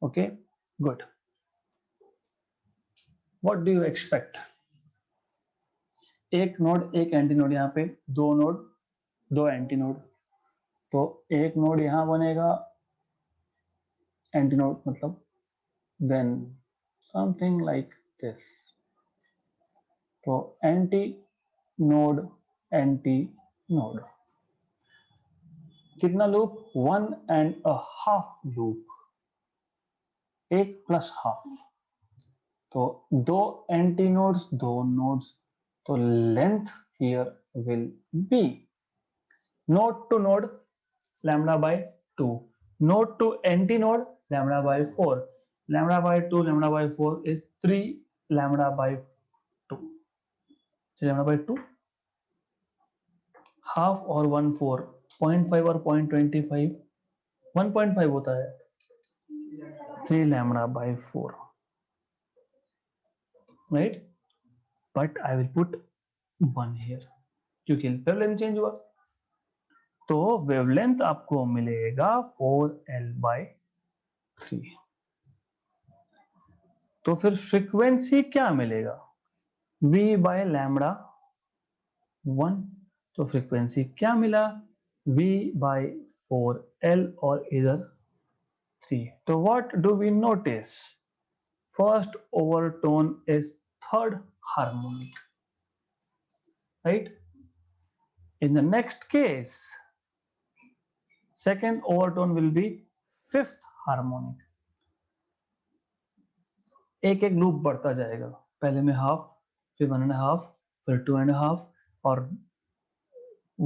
Okay, good. What do you expect? एक नोड एक एंटी नोड, यहाँ पे दो नोड दो एंटी नोड, तो एक नोड यहां बनेगा एंटी नोड, मतलब देन समथिंग लाइक दिस। तो एंटी नोड एंटी नोड। कितना लूप? 1.5 लूप, 1 प्लस हाफ, तो 2 एंटी नोड्स, 2 नोड्स, तो length here will be node to node lambda by 2, node to anti node lambda by 4, lambda by 2 lambda by 4 is 3 lambda by 2, lambda by 2, half और 1/4, 0.5 और 0.25, 1.5 होता है, 3 lambda by 4, right? But I will put 1 here क्योंकि wavelength change हुआ, तो wavelength आपको मिलेगा 4L/3। तो फिर फ्रीक्वेंसी क्या मिलेगा? V बाय लैम्डा 1, तो फ्रीक्वेंसी क्या मिला? V बाय 4L और इधर 3। तो what do we notice? First overtone is third harmonic, right? In the next case, second overtone will be fifth harmonic. एक एक लूप बढ़ता जाएगा, पहले में हाफ, फिर 1.5, फिर 2.5, और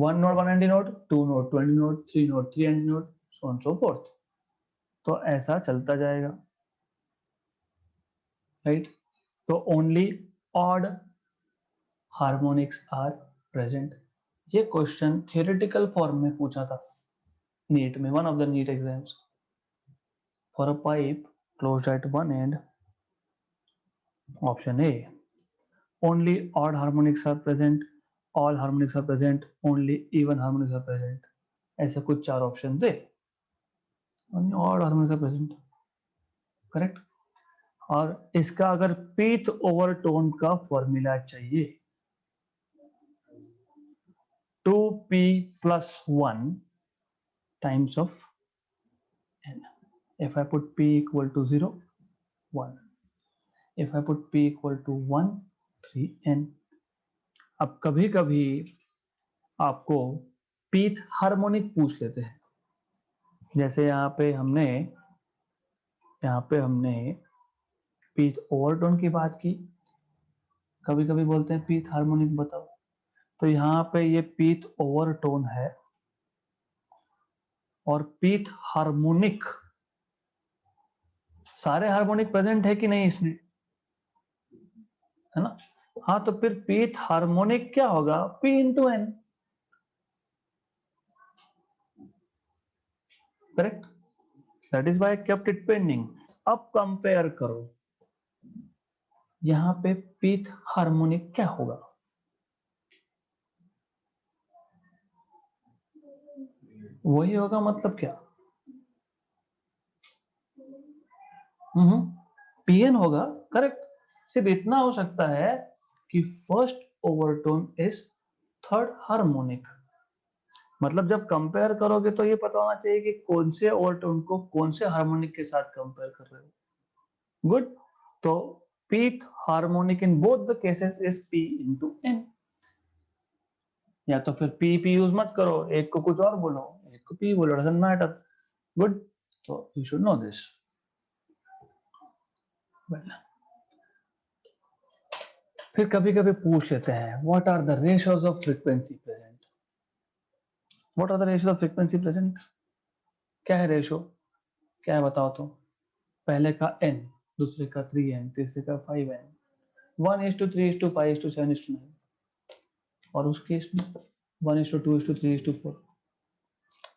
1 node 1 anti node, 2 node 2 anti node, 3 node 3 anti node, so on so forth. तो ऐसा चलता जाएगा, right? तो only odd harmonics are present. ये क्वेश्चन थियोरेटिकल फॉर्म में पूछा था नीट में, one of the NEET exams. For a pipe closed at one end, option A, only odd harmonics are present, all harmonics are present, only even harmonics are present, ऐसे कुछ 4 option थे, only odd harmonics are present, correct. और इसका अगर pith overtone का formula चाहिए, 2p plus 1 times of n. If I put p equal to 0, 1. If I put p equal to 1, 3n. अब कभी कभी आपको पीथ हार्मोनिक पूछ लेते हैं, जैसे यहाँ पे हमने पीथ ओवरटोन की बात की, कभी कभी बोलते हैं पीथ हार्मोनिक बताओ, तो यहाँ पे ये पीथ ओवरटोन है और पीथ हार्मोनिक, सारे हार्मोनिक प्रेजेंट है कि नहीं इसमें, है ना? हाँ, तो फिर पीथ हार्मोनिक क्या होगा? P into n, correct? That is why I kept it pending. अब कंपेयर करो, यहाँ पे पीथ हार्मोनिक क्या होगा? वही होगा, मतलब क्या? पीएन होगा, करेक्ट। सिर्फ इतना हो सकता है कि first overtone is third harmonic, मतलब जब कंपेयर करोगे तो ये पता होना चाहिए कि कौन से ओवरटोन को कौन से हार्मोनिक के साथ कंपेयर कर रहे हो। गुड, तो pith harmonic in both the cases is P into n, या तो फिर P यूज मत करो, एक को कुछ और बोलो, एक को P बोलो, डजंट मैटर। गुड, तो यू शुड नो दिस। फिर कभी कभी पूछ लेते हैं what are the ratios of frequency present, what are the ratios of frequency present, क्या है रेशियो, क्या है बताओ तो? पहले का n, दूसरे का 3n, तीसरे का 5n, 1:3:5:7:9, और उस केस में 1:2:3:4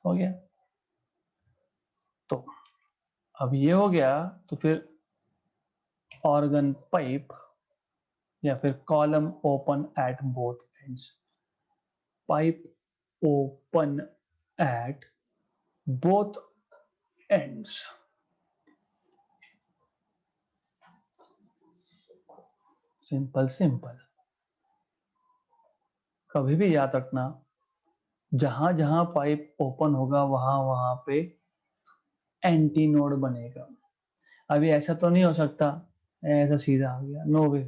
हो गया। तो अब ये हो गया, तो फिर ऑर्गन पाइप या फिर column open at both ends, pipe open at both ends. Simple simple, कभी भी याद रखना, जहां जहां पाइप ओपन होगा वहां वहां पे एंटी नोड बनेगा। अभी ऐसा तो नहीं हो सकता ऐसा सीधा आ गया, नो वे।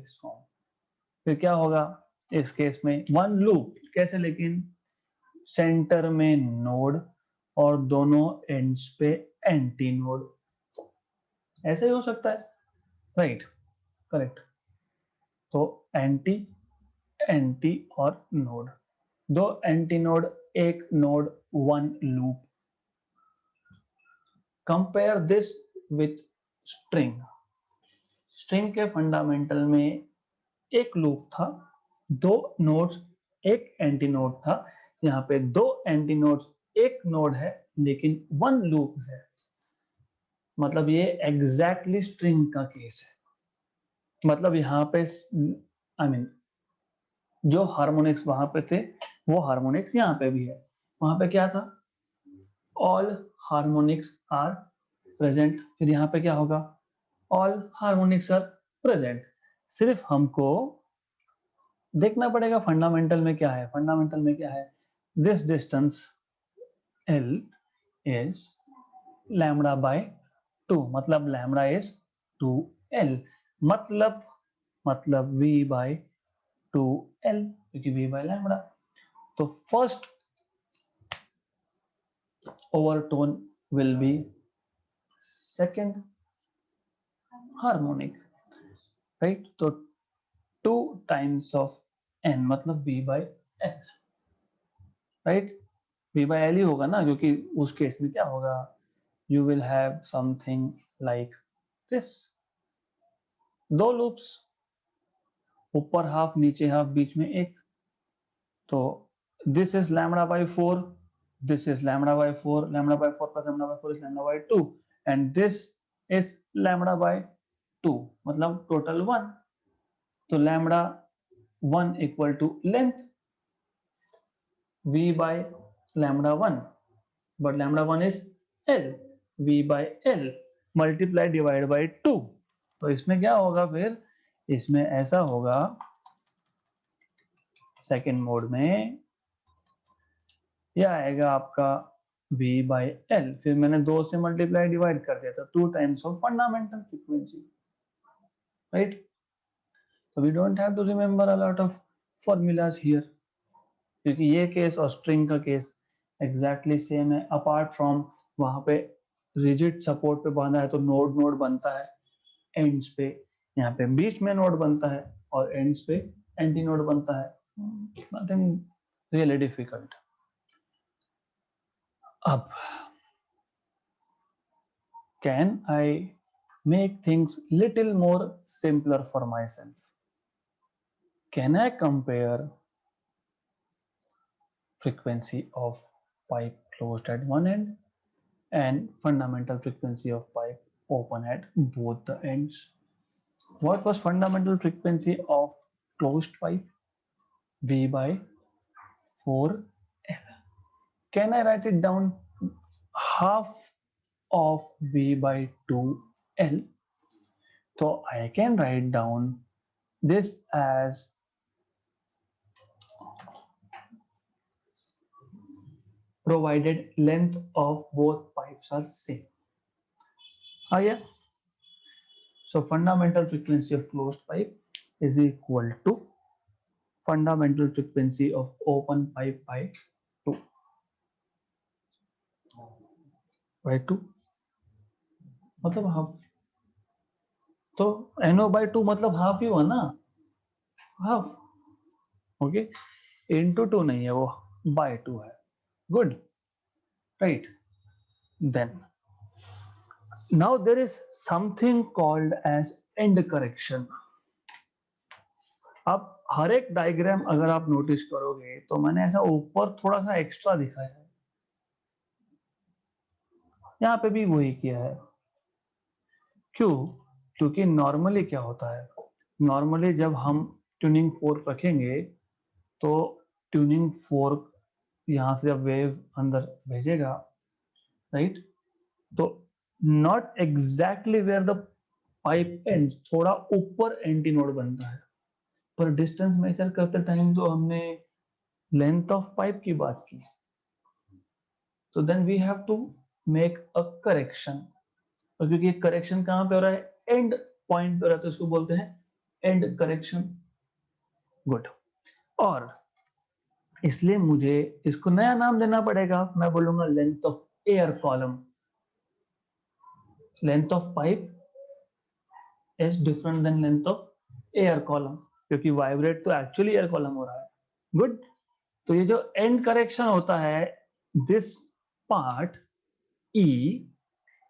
फिर क्या होगा? इस केस में वन लूप कैसे, लेकिन सेंटर में नोड और दोनों एंड्स पे एंटी नोड, ऐसे ही हो सकता है, राइट, करेक्ट। तो एंटी एंटी और नोड, दो एंटी नोड, एक node, one loop. Compare this with string. String के फंडामेंटल में एक लूप था, दो नोड्स, एक एंटी नोड था। यहाँ पे दो एंटी नोड्स, एक नोड है, लेकिन वन लूप है। मतलब ये एग्जैक्टली स्ट्रिंग का केस है। मतलब यहाँ पे आई मीन जो हार्मोनिक्स वहां पे थे वो हार्मोनिक्स यहाँ पे भी है। वहां पे क्या था, ऑल हार्मोनिक्स आर प्रेजेंट, फिर यहाँ पे क्या होगा, ऑल हार्मोनिक्स आर प्रेजेंट। सिर्फ हमको देखना पड़ेगा फंडामेंटल में क्या है। फंडामेंटल में क्या है, this distance L is lambda by 2, मतलब लैम्बडा इज 2L, मतलब V बाय 2L, क्योंकि V बाय लैम्बडा। तो first overtone will be second harmonic, right. तो 2 टाइम्स ऑफ N मतलब V by L, right. V by L ही होगा ना, क्योंकि उस केस में क्या होगा, you will have something like this, दो लूप्स, ऊपर हाफ नीचे हाफ बीच में एक। तो this is lambda by 4, this is lambda by 4, lambda by 4 plus lambda by 4 is lambda by 2, and this is lambda by 2, मतलब टोटल 1। तो lambda 1 equal to length V by lambda 1, but lambda 1 is L, V by L multiply divide by 2। तो इसमें क्या होगा फिर, इसमें ऐसा होगा सेकेंड मोड में, यह आएगा आपका V by L, फिर मैंने 2 से मल्टीप्लाई डिवाइड कर दिया था, 2 times of fundamental frequency, right. So we don't have to remember a lot of formulas here, क्योंकि ये केस और स्ट्रिंग का केस एग्जैक्टली सेम है, अपार्ट फ्रॉम वहां पे रिजिड सपोर्ट पे बांधा है तो नोड नोड बनता है एंड्स पे, यहाँ पे बीच में नोड बनता है और एंड्स पे एंटी नोड बनता है, नथिंग रियली डिफिकल्ट। अब can I make things little more simpler for myself? Can I compare frequency of pipe closed at one end and fundamental frequency of pipe open at both the ends? What was fundamental frequency of closed pipe? V by 4L. Can I write it down, half of V by 2L? So I can write down this as provided length of both pipes are same. Ah, yeah. So fundamental frequency of closed pipe is equal to fundamental frequency of open pipe by 2 by 2, मतलब half. तो NO by 2 मतलब half ही हुआ ना, half, okay. Into 2 नहीं है वो, by 2 है, good, right. Then now there is something called as end correction। अब हर एक डायग्राम अगर आप नोटिस करोगे तो मैंने ऐसा ऊपर थोड़ा सा एक्स्ट्रा दिखाया है, यहाँ पे भी वही किया है। क्यों, क्योंकि नॉर्मली क्या होता है, नॉर्मली जब हम ट्यूनिंग फोर्क रखेंगे तो ट्यूनिंग फोर्क यहाँ से जब वेव अंदर भेजेगा, राइट, तो not exactly where the pipe end, थोड़ा ऊपर एंटी नोड बनता है। पर डिस्टेंस मेजर करते टाइम तो हमने लेंथ ऑफ पाइप की बात की, तो then we have to make a correction. और क्योंकि करेक्शन कहां पे हो रहा है, एंड पॉइंट पे हो रहा है, तो इसको बोलते हैं एंड करेक्शन, गुड। और इसलिए मुझे इसको नया नाम देना पड़ेगा। मैं बोलूंगा length of air column. Length of pipe is different then length of air column, क्योंकि वाइब्रेट तो एक्चुअली एयर कॉलम हो रहा है। गुड। तो ये जो एंड करेक्शन होता है, this part E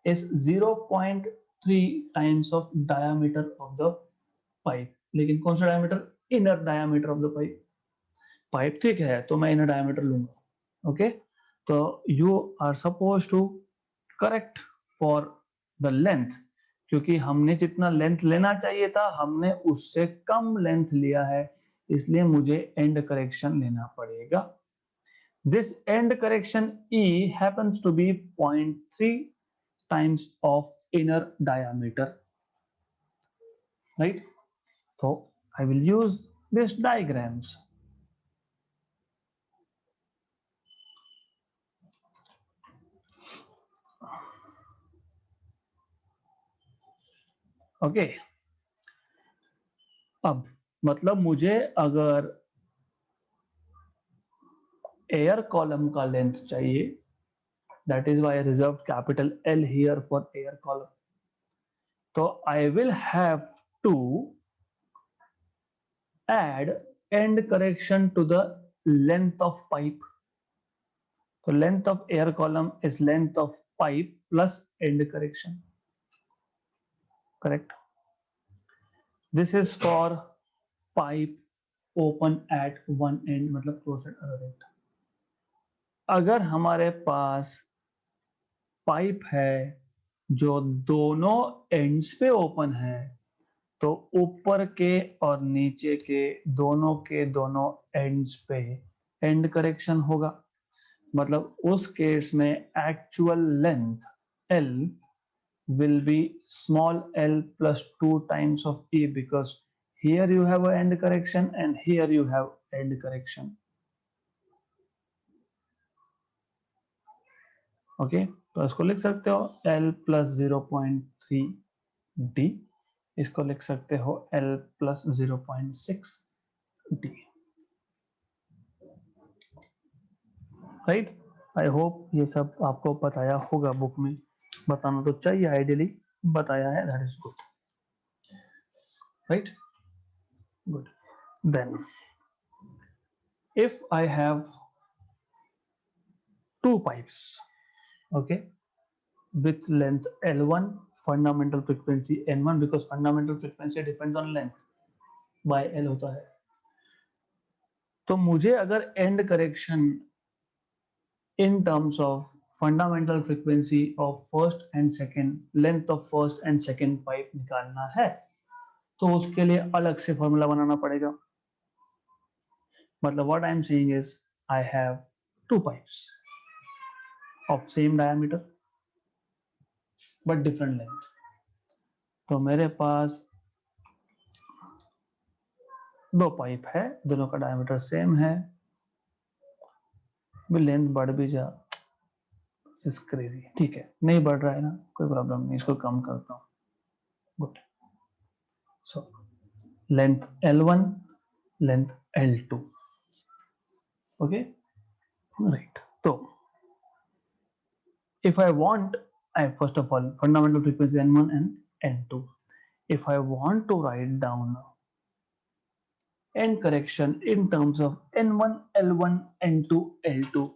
is 0.3 times of diameter of the pipe। लेकिन कौन सा diameter? Inner diameter of the pipe. Pipe ठीक है तो मैं इनर डायमीटर लूंगा। ओके, तो you are suppose to correct for the length, क्योंकि हमने जितना लेंथ लेना चाहिए था हमने उससे कम लेंथ लिया है, इसलिए मुझे एंड करेक्शन लेना पड़ेगा। This and correction E happens to be 0.3 times of inner diameter, right? So I will use these diagrams. Okay, अब मतलब मुझे अगर एयर कॉलम का लेंथ चाहिए, that is why I reserved capital L here for air column. So I will have to add end correction to the length of pipe. So length of air column is length of pipe plus end correction. Correct. This is for pipe open at one end, मतलब close at other end. अगर हमारे पास pipe है जो दोनों ends पे open है, तो ऊपर के और नीचे के दोनों एंड्स पे एंड करेक्शन होगा। मतलब उस केस में actual length L will be small l plus 2 times of E, because here you have a end correction and here you have end correction. Okay, तो इसको लिख सकते हो L plus 0.3 D, इसको लिख सकते हो L plus 0.6 D, right. I hope ये सब आपको बताया होगा, बुक में बताना तो चाहिए, आइडियली बताया है, that is good, right. Good. Then if I have two pipes, okay, with length L1, fundamental frequency N1, because fundamental frequency depends on length by L होता है, तो मुझे अगर and correction in terms of fundamental frequency of first and second, length of first and second pipe निकालना है, तो उसके लिए अलग से फॉर्मूला बनाना पड़ेगा। मतलब what I am saying is I have to pipes of same diameter but different length. तो मेरे पास दो पाइप है, दोनों का डायमीटर सेम है, लेंथ बढ़ भी जा, क्रेजी, ठीक है, नहीं बढ़ रहा है ना, कोई प्रॉब्लम नहीं, इसको कम करता हूँ। Good. So length L1, length L2, okay, right. तो if I want, first of all, fundamental frequency N1 and N2. If I want to write down end correction in terms of N1, L1, N2, L2,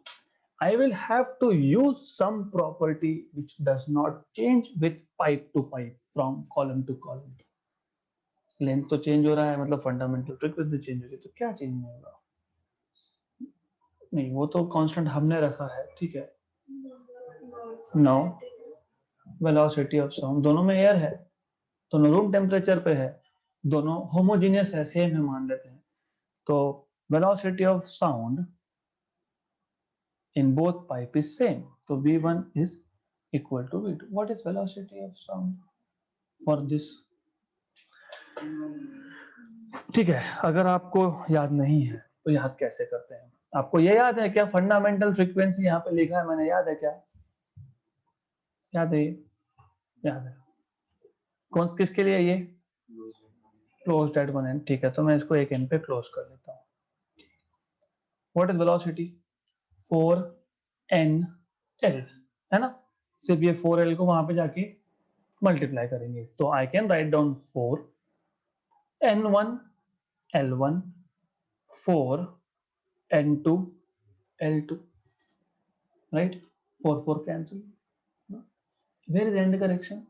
I will have to use some property which does not change with pipe to pipe from column to column. Length तो change हो रहा है, मतलब fundamental frequency change होगी, तो क्या change होगा? नहीं, वो तो कांस्टेंट हमने रखा है, ठीक है। नो, वेलोसिटी ऑफ साउंड दोनों में एयर है, दोनों रूम टेम्परेचर पे है, दोनों होमोजीनियस है, सेम है मान लेते हैं, तो velocity of sound in both pipe is same, so v1 is equal to v2. What is velocity of sound for this? ठीक है, अगर आपको याद नहीं है तो याद कैसे करते हैं? आपको ये याद है क्या फंडामेंटल फ्रीक्वेंसी यहाँ पे लिखा है मैंने, याद है क्या? याद है? याद है? कौन किसके लिए ये? क्लोज एट वन एंड, ठीक है, तो मैं इसको एक एंड पे क्लोज कर लेता हूँ। What is velocity 4n l, है ना? सिर्फ ये 4l को वहां पे जाके मल्टीप्लाई करेंगे, तो I can write down 4n1 l1 4n2 l2, right? 4 cancel. Where is end correction?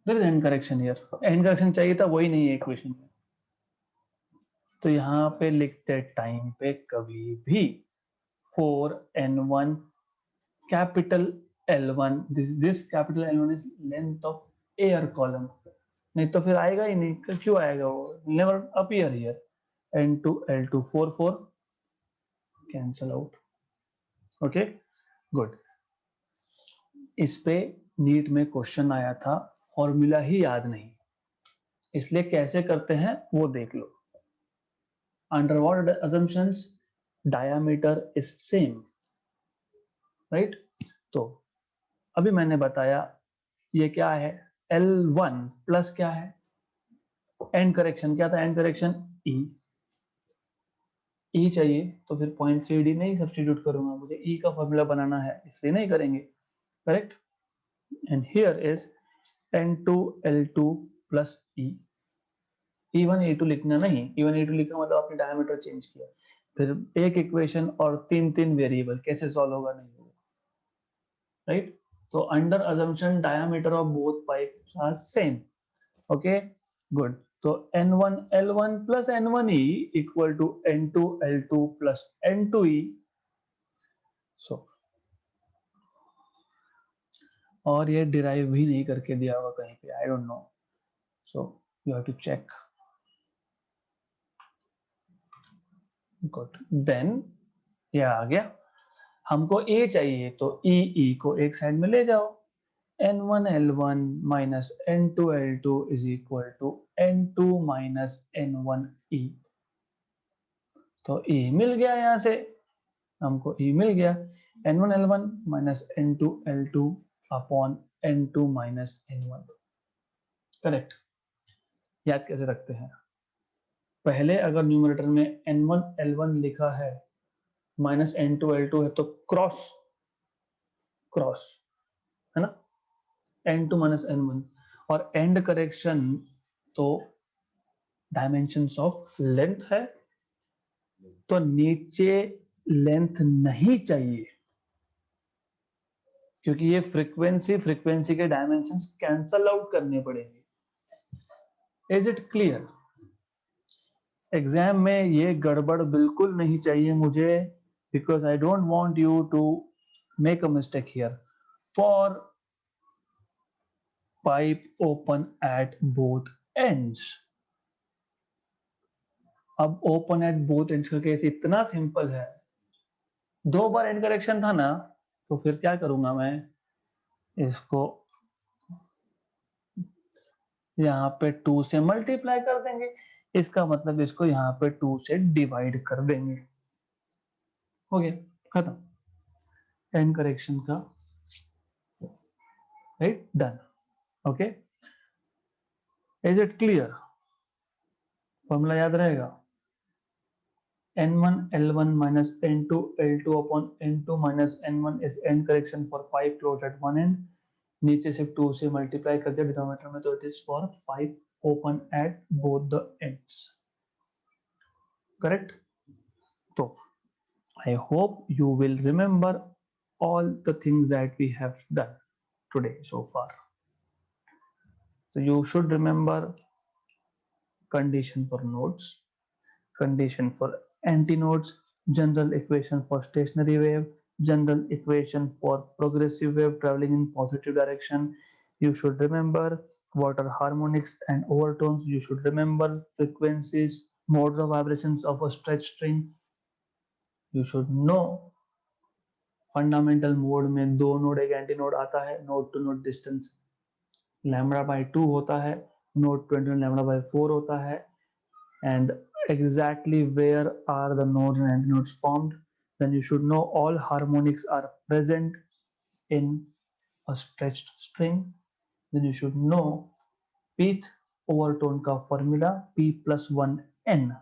Where is end correction here? end correction चाहिए था, वही नहीं है इक्वेशन में। तो यहाँ पे लिखते टाइम पे कभी भी 4n1 capital L1, this capital L1 is length of air column, नहीं तो फिर आएगा ही नहीं, क्यों आएगा वो, never appear here। n2 l2 4 cancel out, okay good। इस पे नीट में क्वेश्चन आया था, फॉर्मूला ही याद नहीं, इसलिए कैसे करते हैं वो देख लो। Under what assumptions diameter is same, right? तो अभी मैंने बताया ये क्या है, L1 प्लस क्या है, एंड करेक्शन क्या था, एंड करेक्शन ई चाहिए, तो फिर 0.3d नहीं सब्स्टिट्यूट करूंगा, मुझे ई का फॉर्मूला बनाना है, इसलिए नहीं करेंगे, correct. And here is n2 l2 plus e1 e2 लिखना नहीं, e1 e2 लिखा मतलब आपने डायमीटर चेंज किया, फिर एक इक्वेशन और तीन तीन वेरिएबल, कैसे सॉल्व होगा, नहीं होगा, राइट। तो under assumption diameter of both pipes are same, okay good। तो n1 l1 plus n1e equal to n2 l2 plus n2e, so और ये डिराइव भी नहीं करके दिया होगा कहीं पे, I don't know, so you have to check, good. Then ये आ गया, हमको ए चाहिए, तो ई को एक साइड में ले जाओ, n1 l1 minus n2 l2 is equal to n2 minus n1 e, तो e मिल गया, यहां से हमको e मिल गया, n1 l1 minus n2 l2 upon n2 minus n1, correct. याद कैसे रखते हैं, पहले अगर न्यूमरेटर में n1 l1 लिखा है माइनस n2 l2 है, तो क्रॉस क्रॉस, है ना, n2 माइनस n1, और एंड करेक्शन तो डायमेंशंस ऑफ लेंथ है, तो नीचे लेंथ नहीं चाहिए, क्योंकि ये फ्रीक्वेंसी के डायमेंशंस कैंसल आउट करने पड़ेंगे। Is it clear? एग्जाम में ये गड़बड़ बिल्कुल नहीं चाहिए मुझे, because I don't want you to make a mistake here. For pipe open at both ends, अब ओपन एट बोथ एंड्स का केस इतना सिंपल है, दो बार एंड करेक्शन था ना, तो फिर क्या करूंगा मैं, इसको यहाँ पे 2 से मल्टीप्लाई कर देंगे, इसका मतलब इसको यहाँ पे 2 से डिवाइड कर देंगे, हो गया खत्म एंड करेक्शन का, right, done, okay. Is it clear? Formula याद रहेगा, n1 l1 minus n2 l2 upon n2 minus n1 is end correction for pipe closed at one end, नीचे से 2 से मल्टीप्लाई कर दिया डिनोमिनेटर में, तो it is for pipe open at both the ends, correct. तो I hope you will remember all the things that we have done today so far. So you should remember condition for nodes, condition for antinodes, general equation for stationary wave, general equation for progressive wave traveling in positive direction. You should remember what are harmonics and overtones. You should remember frequencies, modes of vibrations of a stretch string. You should know fundamental mode में दो node एक anti node आता है, node to node distance λ/2 होता है, node 21 λ/4 होता है, and exactly where are the nodes and antinodes formed. Then you should know all harmonics are present in a stretched string. Then you should know pth overtone का formula p plus 1 n,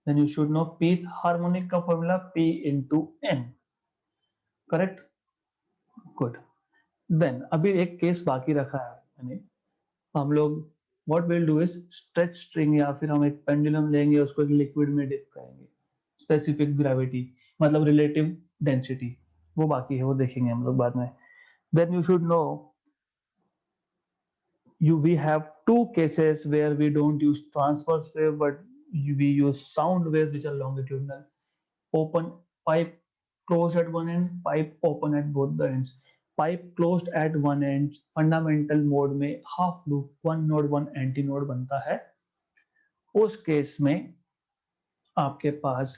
then you should know pth harmonic का formula p into n, correct, good. Then अभी एक case बाकी रखा है मैंने, हम लोग what will do is stretch string या फिर हम एक पेंडुलम लेंगे, उसको एक लिक्विड में डिप करेंगे, स्पेसिफिक ग्रेविटी मतलब रिलेटिव डेंसिटी, वो बाकी है, वो देखेंगे हम लोग बाद में। Then you should know we have two cases where we don't use transverse wave but we use sound waves which are longitudinal. Open pipe closed at one end, pipe open at both the ends. Pipe closed at one end fundamental mode में half loop, one node one anti node बनता है। उस case में आपके पास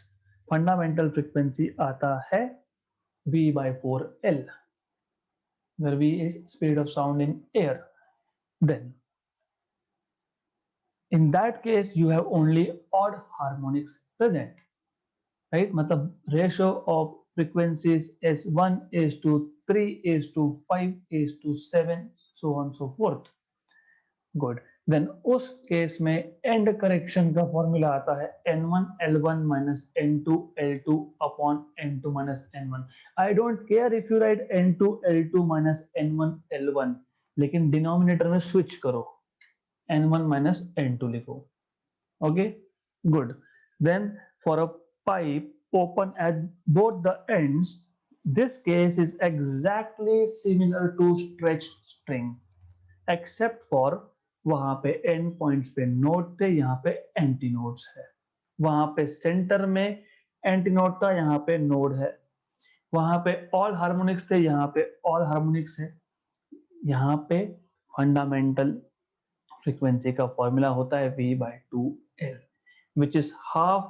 fundamental frequency आता है v by 4L, where v is speed of sound in air. Then in that case you have only odd harmonics present, right? मतलब ratio of frequencies is 1 is to 3 is to 5 is to 7 so on so forth, good। then उस case में and correction का formula आता है n1 l1 minus n2 l2 upon n2 minus n1। I don't care if you write n2 l2 minus n1 l1, लेकिन denominator में switch करो, n1 minus n2 लिखो, okay, good। then for a pipe open at both the ends, this case is exactly similar to stretched string except for वहां पे and points पे node थे, यहाँ पे एंटी नोड्स है, वहां पे सेंटर में एंटी नोड था, यहाँ पे नोड है, वहां पे ऑल हार्मोनिक्स थे, यहाँ पे ऑल हार्मोनिक्स है। यहाँ पे फंडामेंटल फ्रीक्वेंसी का फॉर्मूला होता है v by 2L, which is half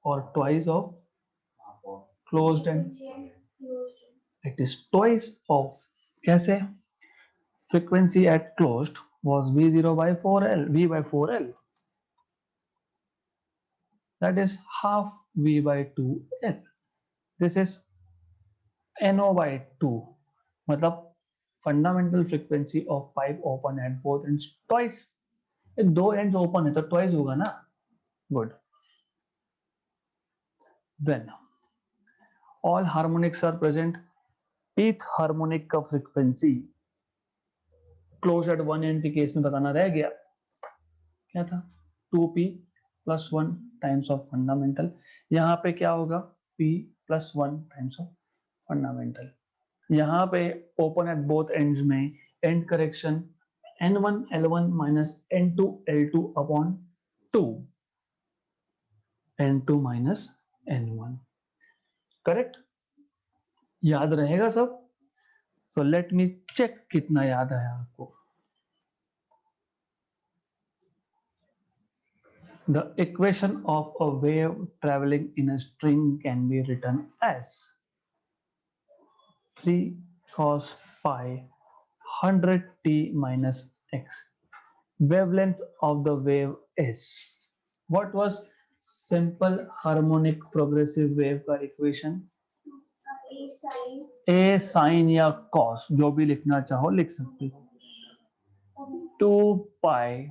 or twice of closed end, it is twice of, कैसे, frequency at closed was v0 by 4L, v by 4L, that is half v by 2L, this is no by 2, मतलब fundamental frequency of pipe open at both ends twice, दो ends open है तो twice होगा ना, good। then all harmonics are present, pth harmonic का frequency close at one end के case में बताना रह गया, क्या था 2p plus 1 times of fundamental, यहाँ पे क्या होगा p plus 1 times of fundamental, यहाँ पे ओपन एट बोथ एंड्स में and correction n1 l1 minus n2 l2 upon 2 n2 minus n1, correct, याद रहेगा सब। सो लेट मी चेक कितना याद है आपको। The equation of a wave traveling in a string can be written as 3 cos pi 100t minus x. Wavelength of the wave is, what was simple harmonic progressive wave का equation? a sin या cos, जो भी लिखना चाहो लिख सकते हो, 2 pi,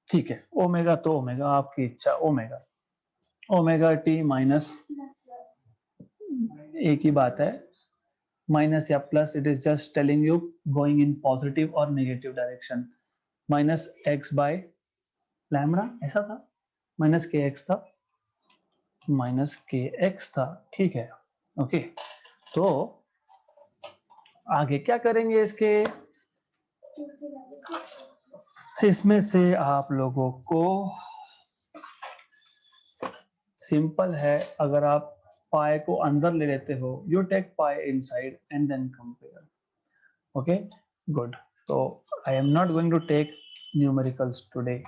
ठीक है, ओमेगा तो ओमेगा आपकी इच्छा, ओमेगा ओमेगा टी माइनस, एक ही बात है, माइनस या plus, it is just telling you going in positive और negative direction, minus x by lambda, ऐसा था, माइनस के एक्स था, माइनस के एक्स था, ठीक है, ओके। तो आगे क्या करेंगे इसके, इसमें से आप लोगों को सिंपल है, अगर आप पाई को अंदर ले लेते हो, you take pi inside and then compare, okay, good. तो I am not going to take numericals today.